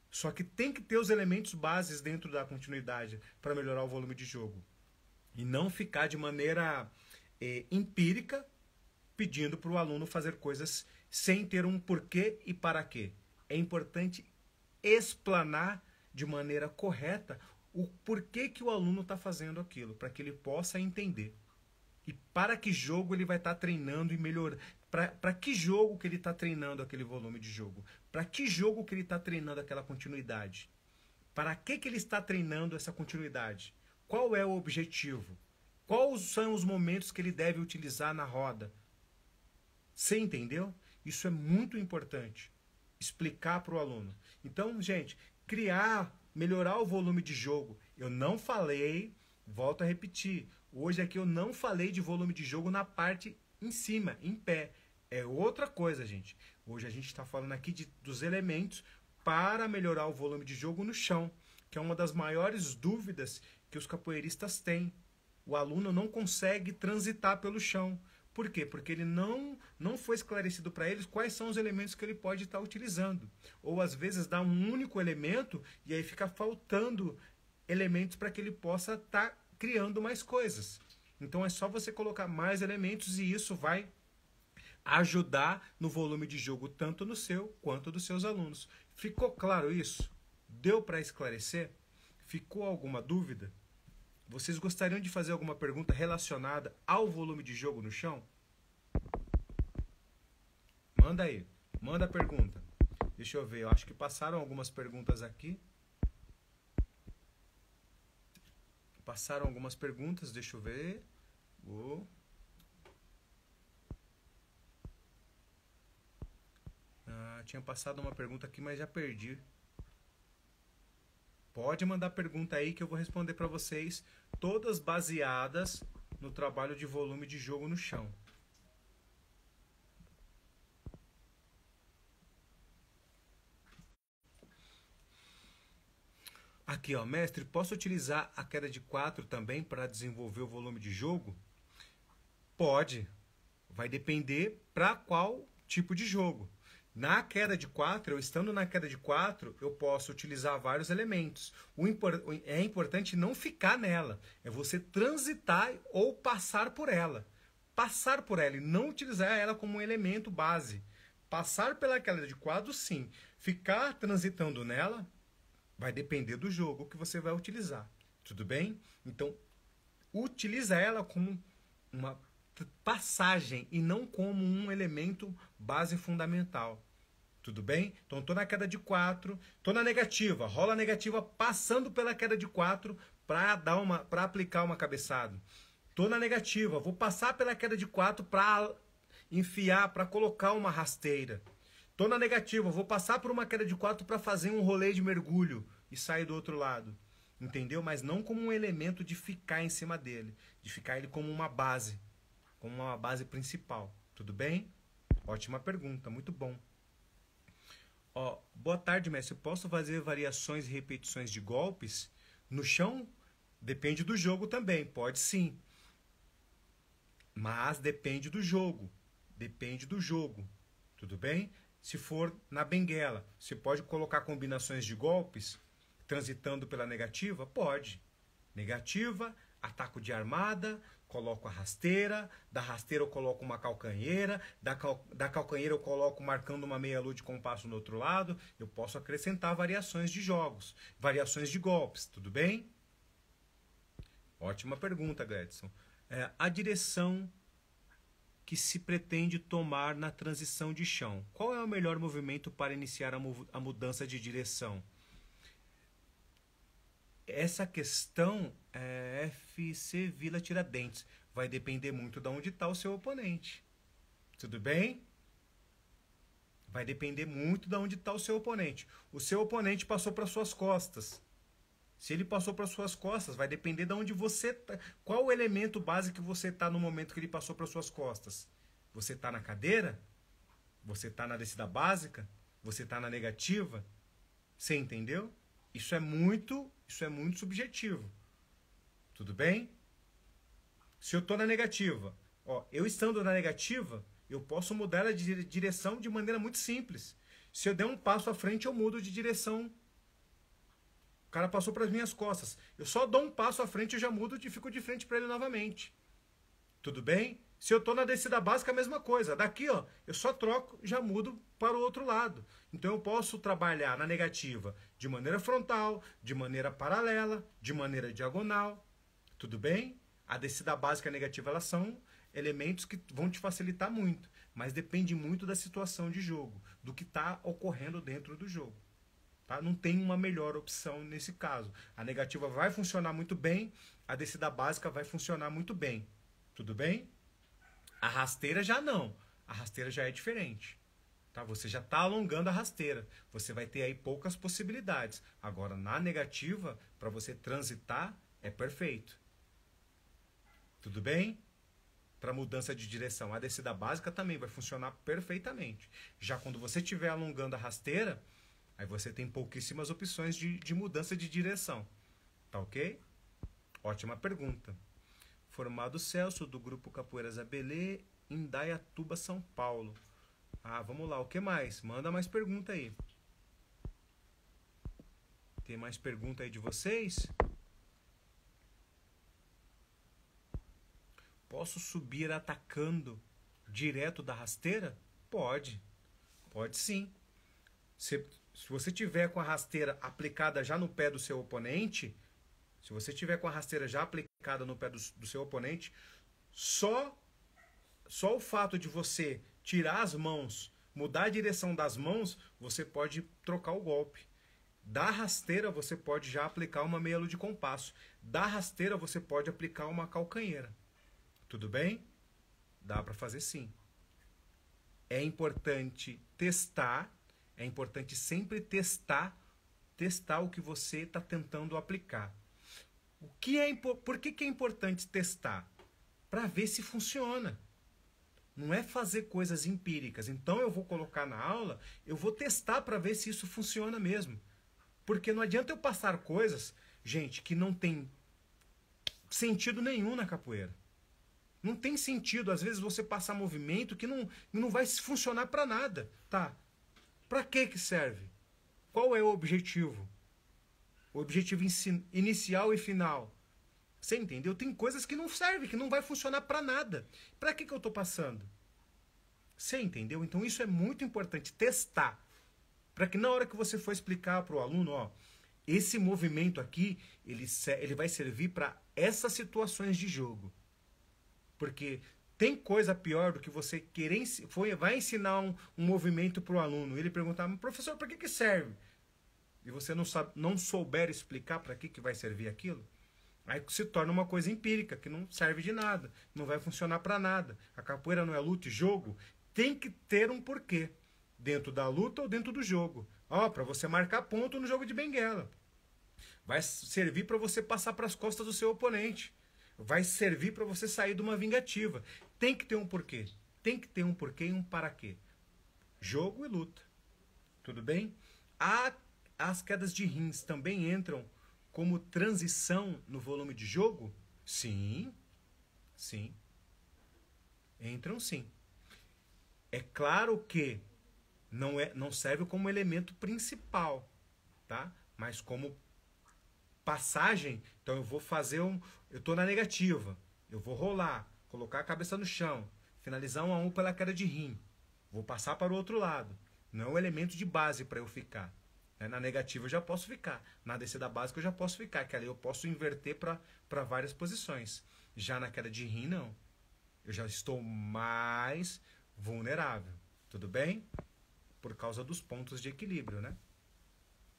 Só que tem que ter os elementos bases dentro da continuidade para melhorar o volume de jogo. E não ficar de maneira empírica pedindo para o aluno fazer coisas sem ter um porquê e para quê. É importante explanar de maneira correta o porquê que o aluno está fazendo aquilo, para que ele possa entender. E para que jogo ele vai estar treinando e melhorando. Para que jogo que ele está treinando aquele volume de jogo? Para que jogo que ele está treinando aquela continuidade? Para que ele está treinando essa continuidade? Qual é o objetivo? Quais são os momentos que ele deve utilizar na roda? Você entendeu? Isso é muito importante. Explicar para o aluno. Então, gente, melhorar o volume de jogo. Eu não falei, volto a repetir. Hoje aqui eu não falei de volume de jogo na parte em cima, em pé. É outra coisa, gente. Hoje a gente está falando aqui dos elementos para melhorar o volume de jogo no chão, que é uma das maiores dúvidas que os capoeiristas têm. O aluno não consegue transitar pelo chão. Por quê? Porque ele não foi esclarecido para eles quais são os elementos que ele pode estar utilizando. Ou às vezes dá um único elemento e aí fica faltando elementos para que ele possa estar criando mais coisas. Então é só você colocar mais elementos e isso vai ajudar no volume de jogo tanto no seu quanto dos seus alunos. Ficou claro isso? Deu para esclarecer? Ficou alguma dúvida? Vocês gostariam de fazer alguma pergunta relacionada ao volume de jogo no chão? Manda aí, manda a pergunta. Deixa eu ver, eu acho que passaram algumas perguntas aqui. Passaram algumas perguntas, deixa eu ver. Tinha passado uma pergunta aqui, mas já perdi. Pode mandar pergunta aí que eu vou responder para vocês, todas baseadas no trabalho de volume de jogo no chão. Aqui, ó, mestre, posso utilizar a queda de 4 também para desenvolver o volume de jogo? Pode. Vai depender para qual tipo de jogo. Na queda de 4, eu estando na queda de 4, eu posso utilizar vários elementos. É importante não ficar nela. É você transitar ou passar por ela. Passar por ela e não utilizar ela como um elemento base. Passar pela queda de 4, sim. Ficar transitando nela vai depender do jogo que você vai utilizar. Tudo bem? Então, utiliza ela como uma passagem e não como um elemento base fundamental. Tudo bem? Então, estou na queda de 4, estou na negativa, rola a negativa passando pela queda de 4 para aplicar uma cabeçada. Estou na negativa, vou passar pela queda de 4 para enfiar, para colocar uma rasteira. Estou na negativa, vou passar por uma queda de 4 para fazer um rolê de mergulho e sair do outro lado. Entendeu? Mas não como um elemento de ficar em cima dele, de ficar ele como uma base principal. Tudo bem? Ótima pergunta, muito bom. Ó, boa tarde, mestre. Posso fazer variações e repetições de golpes no chão? Depende do jogo também, pode sim. Mas depende do jogo. Depende do jogo. Tudo bem? Se for na benguela, você pode colocar combinações de golpes transitando pela negativa? Pode. Negativa, ataco de armada, coloco a rasteira, da rasteira eu coloco uma calcanheira, da calcanheira eu coloco marcando uma meia-lua de compasso no outro lado. Eu posso acrescentar variações de jogos, variações de golpes, tudo bem? Ótima pergunta, Gledson. A direção que se pretende tomar na transição de chão. Qual é o melhor movimento para iniciar a mudança de direção? Essa questão é FC Vila Tiradentes. Vai depender muito de onde está o seu oponente. Tudo bem? Vai depender muito de onde está o seu oponente. O seu oponente passou para suas costas. Se ele passou para suas costas, vai depender de onde você está. Qual o elemento base que você está no momento que ele passou para suas costas? Você está na cadeira? Você está na descida básica? Você está na negativa? Você entendeu? Isso é muito subjetivo. Tudo bem? Se eu estou na negativa, ó, eu estando na negativa, eu posso mudar ela de direção de maneira muito simples. Se eu der um passo à frente, eu mudo de direção. O cara passou para as minhas costas. Eu só dou um passo à frente, eu já mudo e fico de frente para ele novamente. Tudo bem? Se eu estou na descida básica, a mesma coisa. Daqui, ó, eu só troco, já mudo para o outro lado. Então eu posso trabalhar na negativa de maneira frontal, de maneira paralela, de maneira diagonal. Tudo bem? A descida básica e a negativa, elas são elementos que vão te facilitar muito. Mas depende muito da situação de jogo, do que está ocorrendo dentro do jogo. Tá? Não tem uma melhor opção nesse caso. A negativa vai funcionar muito bem, a descida básica vai funcionar muito bem. Tudo bem? A rasteira já não. A rasteira já é diferente. Tá? Você já está alongando a rasteira. Você vai ter aí poucas possibilidades. Agora, na negativa, para você transitar, é perfeito. Tudo bem? Para mudança de direção. A descida básica também vai funcionar perfeitamente. Já quando você estiver alongando a rasteira, aí você tem pouquíssimas opções de mudança de direção. Tá ok? Ótima pergunta. Formado Celso, do Grupo Capoeiras Abelê, Indaiatuba, São Paulo. Ah, vamos lá. O que mais? Manda mais pergunta aí. Tem mais pergunta aí de vocês? Posso subir atacando direto da rasteira? Pode. Pode sim. Se você tiver com a rasteira aplicada já no pé do seu oponente, se você tiver com a rasteira já aplicada no pé do seu oponente, só o fato de você tirar as mãos, mudar a direção das mãos, você pode trocar o golpe. Da rasteira você pode já aplicar uma meia-lua de compasso. Da rasteira você pode aplicar uma calcanheira. Tudo bem? Dá para fazer sim. É importante testar. É importante sempre testar o que você está tentando aplicar. Por que é importante testar? Para ver se funciona. Não é fazer coisas empíricas. Então eu vou colocar na aula, eu vou testar para ver se isso funciona mesmo. Porque não adianta eu passar coisas, gente, que não tem sentido nenhum na capoeira. Não tem sentido, às vezes, você passar movimento que não vai funcionar para nada. Tá? Para que serve? Qual é o objetivo? O objetivo inicial e final. Você entendeu? Tem coisas que não servem, que não vai funcionar para nada. Para que eu estou passando? Você entendeu? Então isso é muito importante, testar. Para que na hora que você for explicar para o aluno, ó, esse movimento aqui, ele vai servir para essas situações de jogo. Porque tem coisa pior do que você querer, vai ensinar um movimento para o aluno. Ele perguntar, professor, para que serve? E você não souber explicar para que vai servir aquilo, aí se torna uma coisa empírica, que não serve de nada, não vai funcionar para nada. A capoeira não é luta e jogo, tem que ter um porquê. Dentro da luta ou dentro do jogo. Ó, para você marcar ponto no jogo de benguela. Vai servir para você passar para as costas do seu oponente. Vai servir para você sair de uma vingativa. Tem que ter um porquê. Tem que ter um porquê e um para quê. Jogo e luta. Tudo bem? As quedas de rins também entram como transição no volume de jogo? Sim. Sim. Entram sim. É claro que não serve como elemento principal, tá? Mas como passagem, então eu vou fazer eu tô na negativa, eu vou rolar, colocar a cabeça no chão, finalizar 1 a 1 pela queda de rim, vou passar para o outro lado. Não é um elemento de base para eu ficar. Na negativa eu já posso ficar, na descida básica eu já posso ficar, que ali eu posso inverter para várias posições. Já na queda de rim, não. Eu já estou mais vulnerável. Tudo bem? Por causa dos pontos de equilíbrio, né?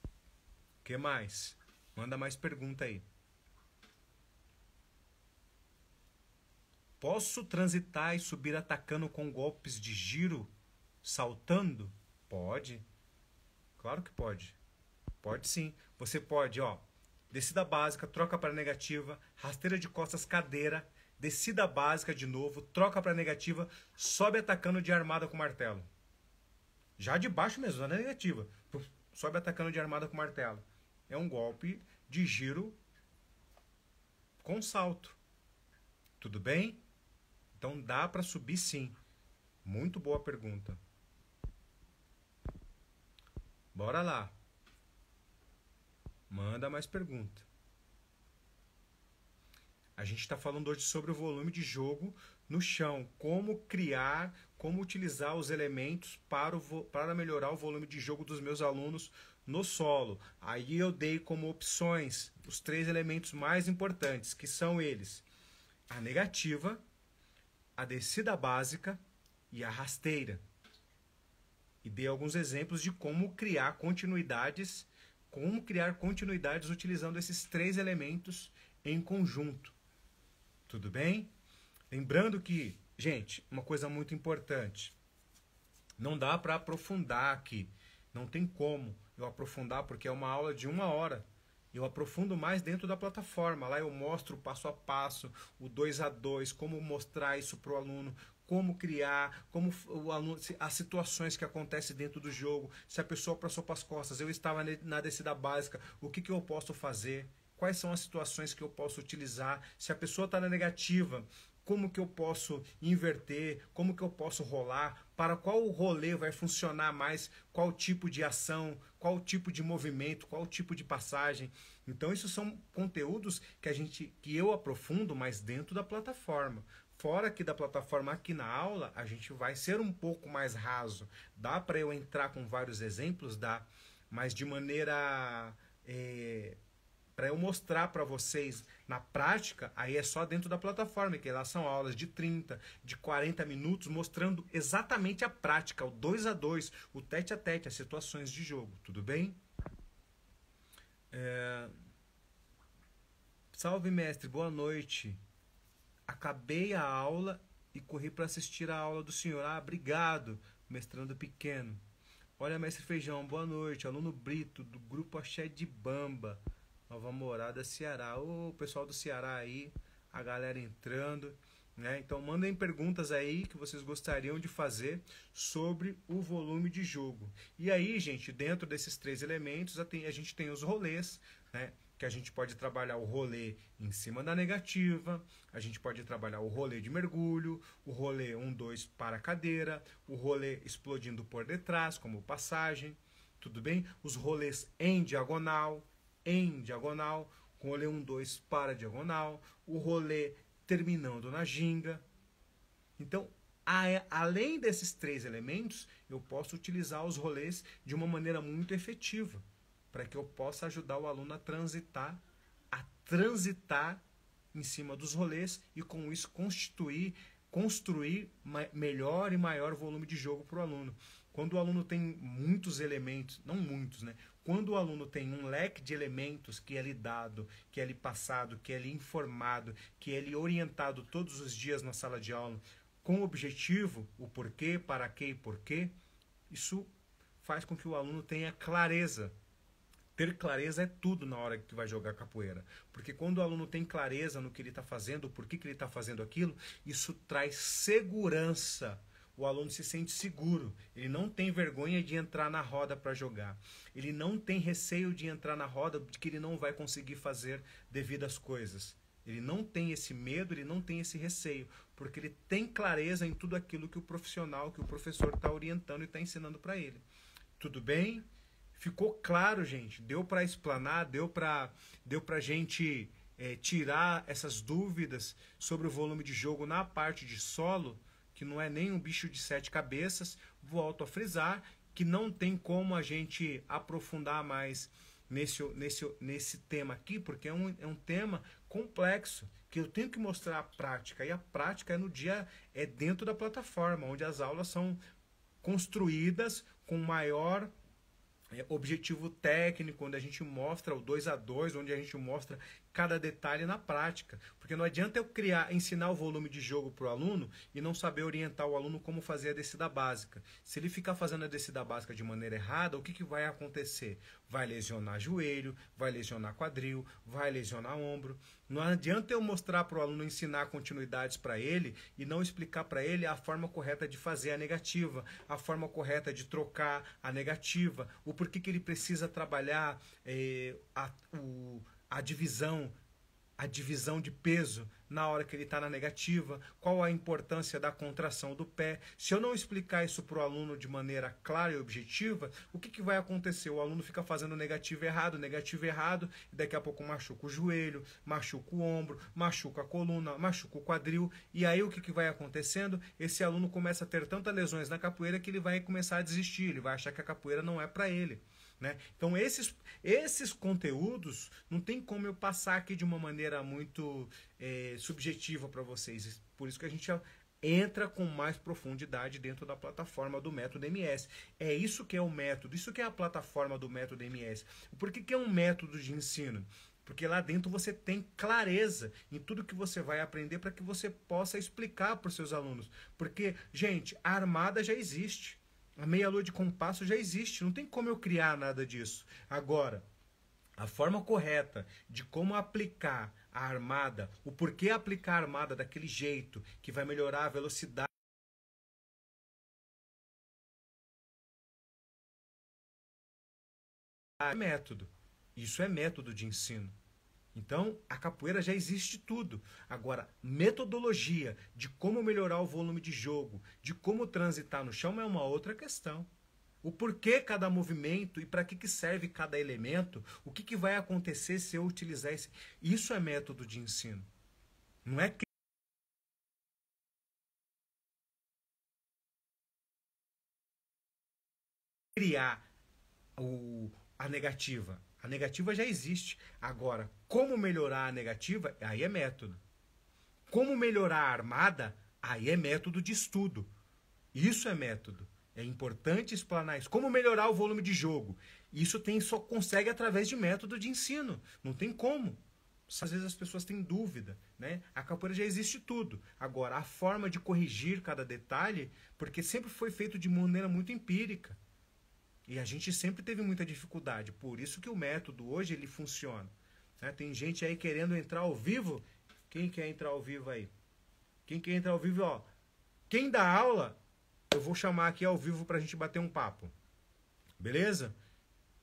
O que mais? Manda mais pergunta aí. Posso transitar e subir atacando com golpes de giro, saltando? Pode. Claro que pode. Pode sim. Você pode, ó, descida básica, troca para negativa, rasteira de costas, cadeira, descida básica de novo, troca para negativa, sobe atacando de armada com martelo. Já de baixo mesmo, na negativa. Sobe atacando de armada com martelo. É um golpe de giro com salto. Tudo bem? Então dá para subir sim. Muito boa pergunta. Bora lá. Manda mais pergunta. A gente está falando hoje sobre o volume de jogo no chão. Como criar, como utilizar os elementos para melhorar o volume de jogo dos meus alunos no solo. Aí eu dei como opções os 3 elementos mais importantes, que são eles: a negativa, a descida básica e a rasteira. E dei alguns exemplos de como criar continuidades utilizando esses 3 elementos em conjunto. Tudo bem? Lembrando que, gente, uma coisa muito importante. Não dá para aprofundar aqui. Não tem como eu aprofundar, porque é uma aula de 1 hora. Eu aprofundo mais dentro da plataforma. Lá eu mostro o passo a passo, o 2 a 2, como mostrar isso para o aluno, como criar, como o aluno, as situações que acontecem dentro do jogo. Se a pessoa passou para as costas, eu estava na descida básica, o que eu posso fazer? Quais são as situações que eu posso utilizar? Se a pessoa está na negativa, como que eu posso inverter? Como que eu posso rolar? Para qual rolê vai funcionar mais? Qual tipo de ação? Qual tipo de movimento? Qual tipo de passagem? Então, isso são conteúdos que eu aprofundo, mas dentro da plataforma. Fora aqui da plataforma, aqui na aula, a gente vai ser um pouco mais raso. Dá para eu entrar com vários exemplos? Dá. Mas de maneira... para eu mostrar para vocês na prática, aí é só dentro da plataforma, que lá são aulas de 30, de 40 minutos, mostrando exatamente a prática, o 2 a 2, o tete a tete, as situações de jogo. Tudo bem? Salve, mestre, boa noite. Acabei a aula e corri para assistir a aula do senhor. Ah, obrigado, mestrando pequeno. Olha, mestre Feijão, boa noite. Aluno Brito, do grupo Axé de Bamba, Nova Morada, Ceará. Ô, pessoal do Ceará aí, a galera entrando. né? Então mandem perguntas aí que vocês gostariam de fazer sobre o volume de jogo. E aí, gente, dentro desses 3 elementos, a gente tem os rolês, né? Que a gente pode trabalhar o rolê em cima da negativa, a gente pode trabalhar o rolê de mergulho, o rolê 1-2 para a cadeira, o rolê explodindo por detrás, como passagem, tudo bem? Os rolês em diagonal, com o rolê 1-2 para a diagonal, o rolê terminando na ginga. Então, além desses 3 elementos, eu posso utilizar os rolês de uma maneira muito efetiva, para que eu possa ajudar o aluno a transitar em cima dos rolês e com isso construir melhor e maior volume de jogo para o aluno. Quando o aluno tem muitos elementos, não muitos, né? Quando o aluno tem um leque de elementos que é lhe dado, que é lhe passado, que é lhe informado, que é lhe orientado todos os dias na sala de aula, com o objetivo, o porquê, para quê e porquê, isso faz com que o aluno tenha clareza. Ter clareza é tudo na hora que vai jogar capoeira. Porque quando o aluno tem clareza no que ele está fazendo, por que ele está fazendo aquilo, isso traz segurança. O aluno se sente seguro. Ele não tem vergonha de entrar na roda para jogar. Ele não tem receio de entrar na roda de que ele não vai conseguir fazer devido às coisas. Ele não tem esse medo, ele não tem esse receio. Porque ele tem clareza em tudo aquilo que o profissional, que o professor está orientando e está ensinando para ele. Tudo bem? Ficou claro, gente? Deu para explanar, deu para gente tirar essas dúvidas sobre o volume de jogo na parte de solo, que não é nem um bicho de 7 cabeças. Volto a frisar que não tem como a gente aprofundar mais nesse tema aqui, porque é um tema complexo, que eu tenho que mostrar a prática, e a prática é dentro da plataforma, onde as aulas são construídas com maior objetivo técnico, onde a gente mostra o 2-2, onde a gente mostra cada detalhe na prática. Porque não adianta eu ensinar o volume de jogo para o aluno e não saber orientar o aluno como fazer a descida básica. Se ele ficar fazendo a descida básica de maneira errada, o que vai acontecer? Vai lesionar joelho, vai lesionar quadril, vai lesionar ombro. Não adianta eu mostrar para o aluno, ensinar continuidades para ele e não explicar para ele a forma correta de fazer a negativa, a forma correta de trocar a negativa, o porquê que ele precisa trabalhar a divisão de peso na hora que ele está na negativa, qual a importância da contração do pé. Se eu não explicar isso para o aluno de maneira clara e objetiva, o que vai acontecer? O aluno fica fazendo negativo errado, e daqui a pouco machuca o joelho, machuca o ombro, machuca a coluna, machuca o quadril, e aí o que vai acontecendo? Esse aluno começa a ter tantas lesões na capoeira que ele vai começar a desistir, ele vai achar que a capoeira não é para ele. Né? Então esses conteúdos não tem como eu passar aqui de uma maneira muito subjetiva para vocês. Por isso que a gente entra com mais profundidade dentro da plataforma do método MS. É isso que é o método, isso que é a plataforma do método MS. Por que é um método de ensino? Porque lá dentro você tem clareza em tudo que você vai aprender para que você possa explicar para os seus alunos. Porque, gente, a armada já existe. A meia-lua de compasso já existe, não tem como eu criar nada disso. Agora, a forma correta de como aplicar a armada, o porquê aplicar a armada daquele jeito, que vai melhorar a velocidade, é método. Isso é método de ensino. Então, a capoeira já existe tudo. Agora, metodologia de como melhorar o volume de jogo, de como transitar no chão é uma outra questão. O porquê cada movimento e para que serve cada elemento, o que vai acontecer se eu utilizar esse... Isso é método de ensino. Não é criar a negativa. A negativa já existe. Agora, como melhorar a negativa, aí é método. Como melhorar a armada, aí é método de estudo. Isso é método. É importante explanar isso. Como melhorar o volume de jogo? Isso só consegue através de método de ensino. Não tem como. Às vezes as pessoas têm dúvida, né? A capoeira já existe tudo. Agora, a forma de corrigir cada detalhe, porque sempre foi feito de maneira muito empírica. E a gente sempre teve muita dificuldade. Por isso que o método hoje ele funciona. Né? Tem gente aí querendo entrar ao vivo. Quem quer entrar ao vivo aí? Quem quer entrar ao vivo, ó. Quem dá aula, eu vou chamar aqui ao vivo pra gente bater um papo. Beleza?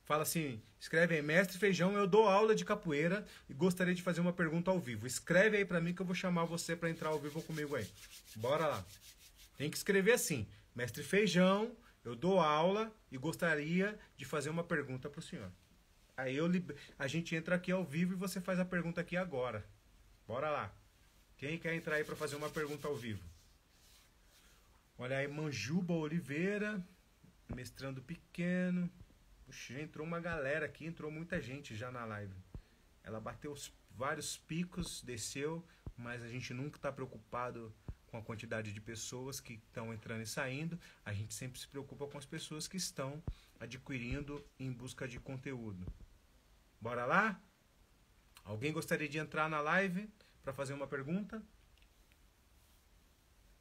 Fala assim, escreve aí, Mestre Feijão, eu dou aula de capoeira e gostaria de fazer uma pergunta ao vivo. Escreve aí pra mim que eu vou chamar você pra entrar ao vivo comigo aí. Bora lá. Tem que escrever assim, Mestre Feijão, eu dou aula e gostaria de fazer uma pergunta pro senhor. Aí a gente entra aqui ao vivo e você faz a pergunta aqui agora. Bora lá. Quem quer entrar aí pra fazer uma pergunta ao vivo? Olha aí, Manjuba Oliveira, mestrando pequeno. Puxa, já entrou uma galera aqui, entrou muita gente já na live. Ela bateu vários picos, desceu, mas a gente nunca está preocupado com a quantidade de pessoas que estão entrando e saindo. A gente sempre se preocupa com as pessoas que estão adquirindo em busca de conteúdo. Bora lá? Alguém gostaria de entrar na live para fazer uma pergunta?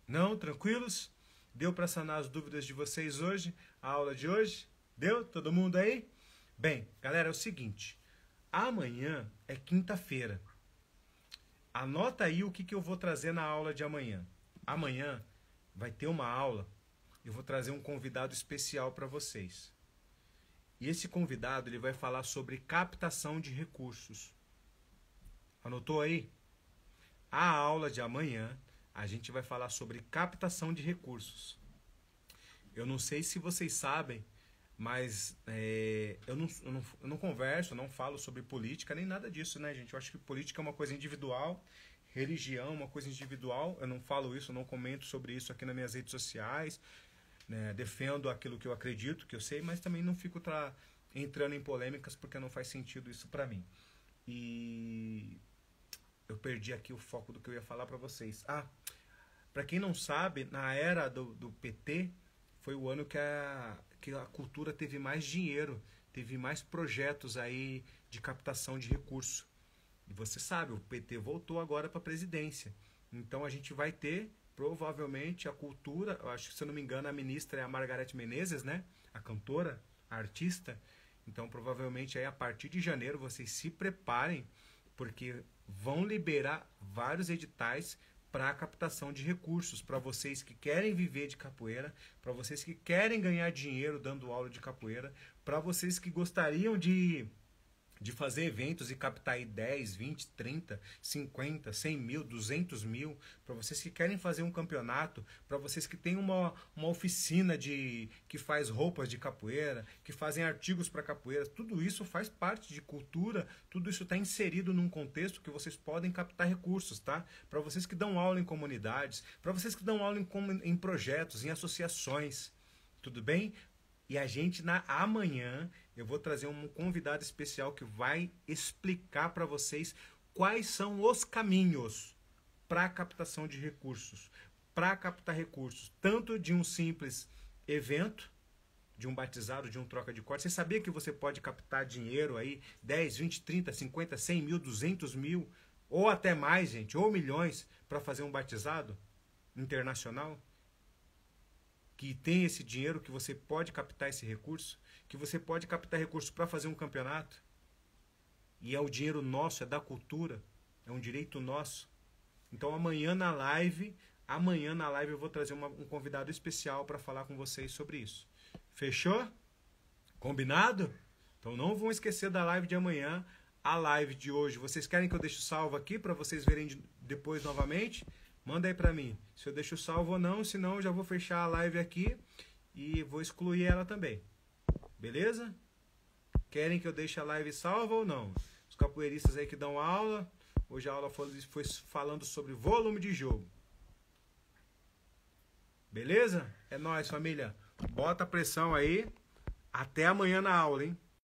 Não? Tranquilos? Deu para sanar as dúvidas de vocês hoje? A aula de hoje? Deu? Todo mundo aí? Bem, galera, é o seguinte. Amanhã é quinta-feira. Anota aí o que eu vou trazer na aula de amanhã. Amanhã vai ter uma aula. Eu vou trazer um convidado especial para vocês. E esse convidado ele vai falar sobre captação de recursos. Anotou aí? A aula de amanhã a gente vai falar sobre captação de recursos. Eu não sei se vocês sabem, mas eu não converso, eu não falo sobre política, nem nada disso, né, gente? Eu acho que política é uma coisa individual, religião é uma coisa individual. Eu não falo isso, eu não comento sobre isso aqui nas minhas redes sociais, né? Defendo aquilo que eu acredito, que eu sei, mas também não fico entrando em polêmicas porque não faz sentido isso pra mim. E eu perdi aqui o foco do que eu ia falar pra vocês. Pra quem não sabe, na era do PT, foi o ano que a cultura teve mais dinheiro, teve mais projetos aí de captação de recursos. E você sabe, o PT voltou agora para a presidência. Então a gente vai ter, provavelmente, a cultura, eu acho que, se eu não me engano, a ministra é a Margareth Menezes, né? A cantora, a artista. Então, provavelmente, aí, a partir de janeiro, vocês se preparem, porque vão liberar vários editais para a captação de recursos, para vocês que querem viver de capoeira, para vocês que querem ganhar dinheiro dando aula de capoeira, para vocês que gostariam de fazer eventos e captar aí 10, 20, 30, 50, 100 mil, 200 mil, para vocês que querem fazer um campeonato, para vocês que têm uma oficina que faz roupas de capoeira, que fazem artigos para capoeira, tudo isso faz parte de cultura, tudo isso está inserido num contexto que vocês podem captar recursos, tá? Para vocês que dão aula em comunidades, para vocês que dão aula em projetos, em associações, tudo bem? E a gente, amanhã, eu vou trazer um convidado especial que vai explicar para vocês quais são os caminhos para a captação de recursos, para captar recursos, tanto de um simples evento, de um batizado, de um troca de corte. Você sabia que você pode captar dinheiro aí, 10, 20, 30, 50, 100 mil, 200 mil, ou até mais, gente, ou milhões, para fazer um batizado internacional? Que tem esse dinheiro, que você pode captar esse recurso, que você pode captar recurso para fazer um campeonato. E é o dinheiro nosso, é da cultura, é um direito nosso. Então amanhã na live eu vou trazer um convidado especial para falar com vocês sobre isso. Fechou? Combinado? Então não vão esquecer da live de amanhã. A live de hoje, vocês querem que eu deixe salvo aqui para vocês verem depois novamente? Manda aí pra mim, se eu deixo salvo ou não, senão eu já vou fechar a live aqui e vou excluir ela também. Beleza? Querem que eu deixe a live salva ou não? Os capoeiristas aí que dão aula, hoje a aula foi falando sobre volume de jogo. Beleza? É nóis, família. Bota a pressão aí. Até amanhã na aula, hein?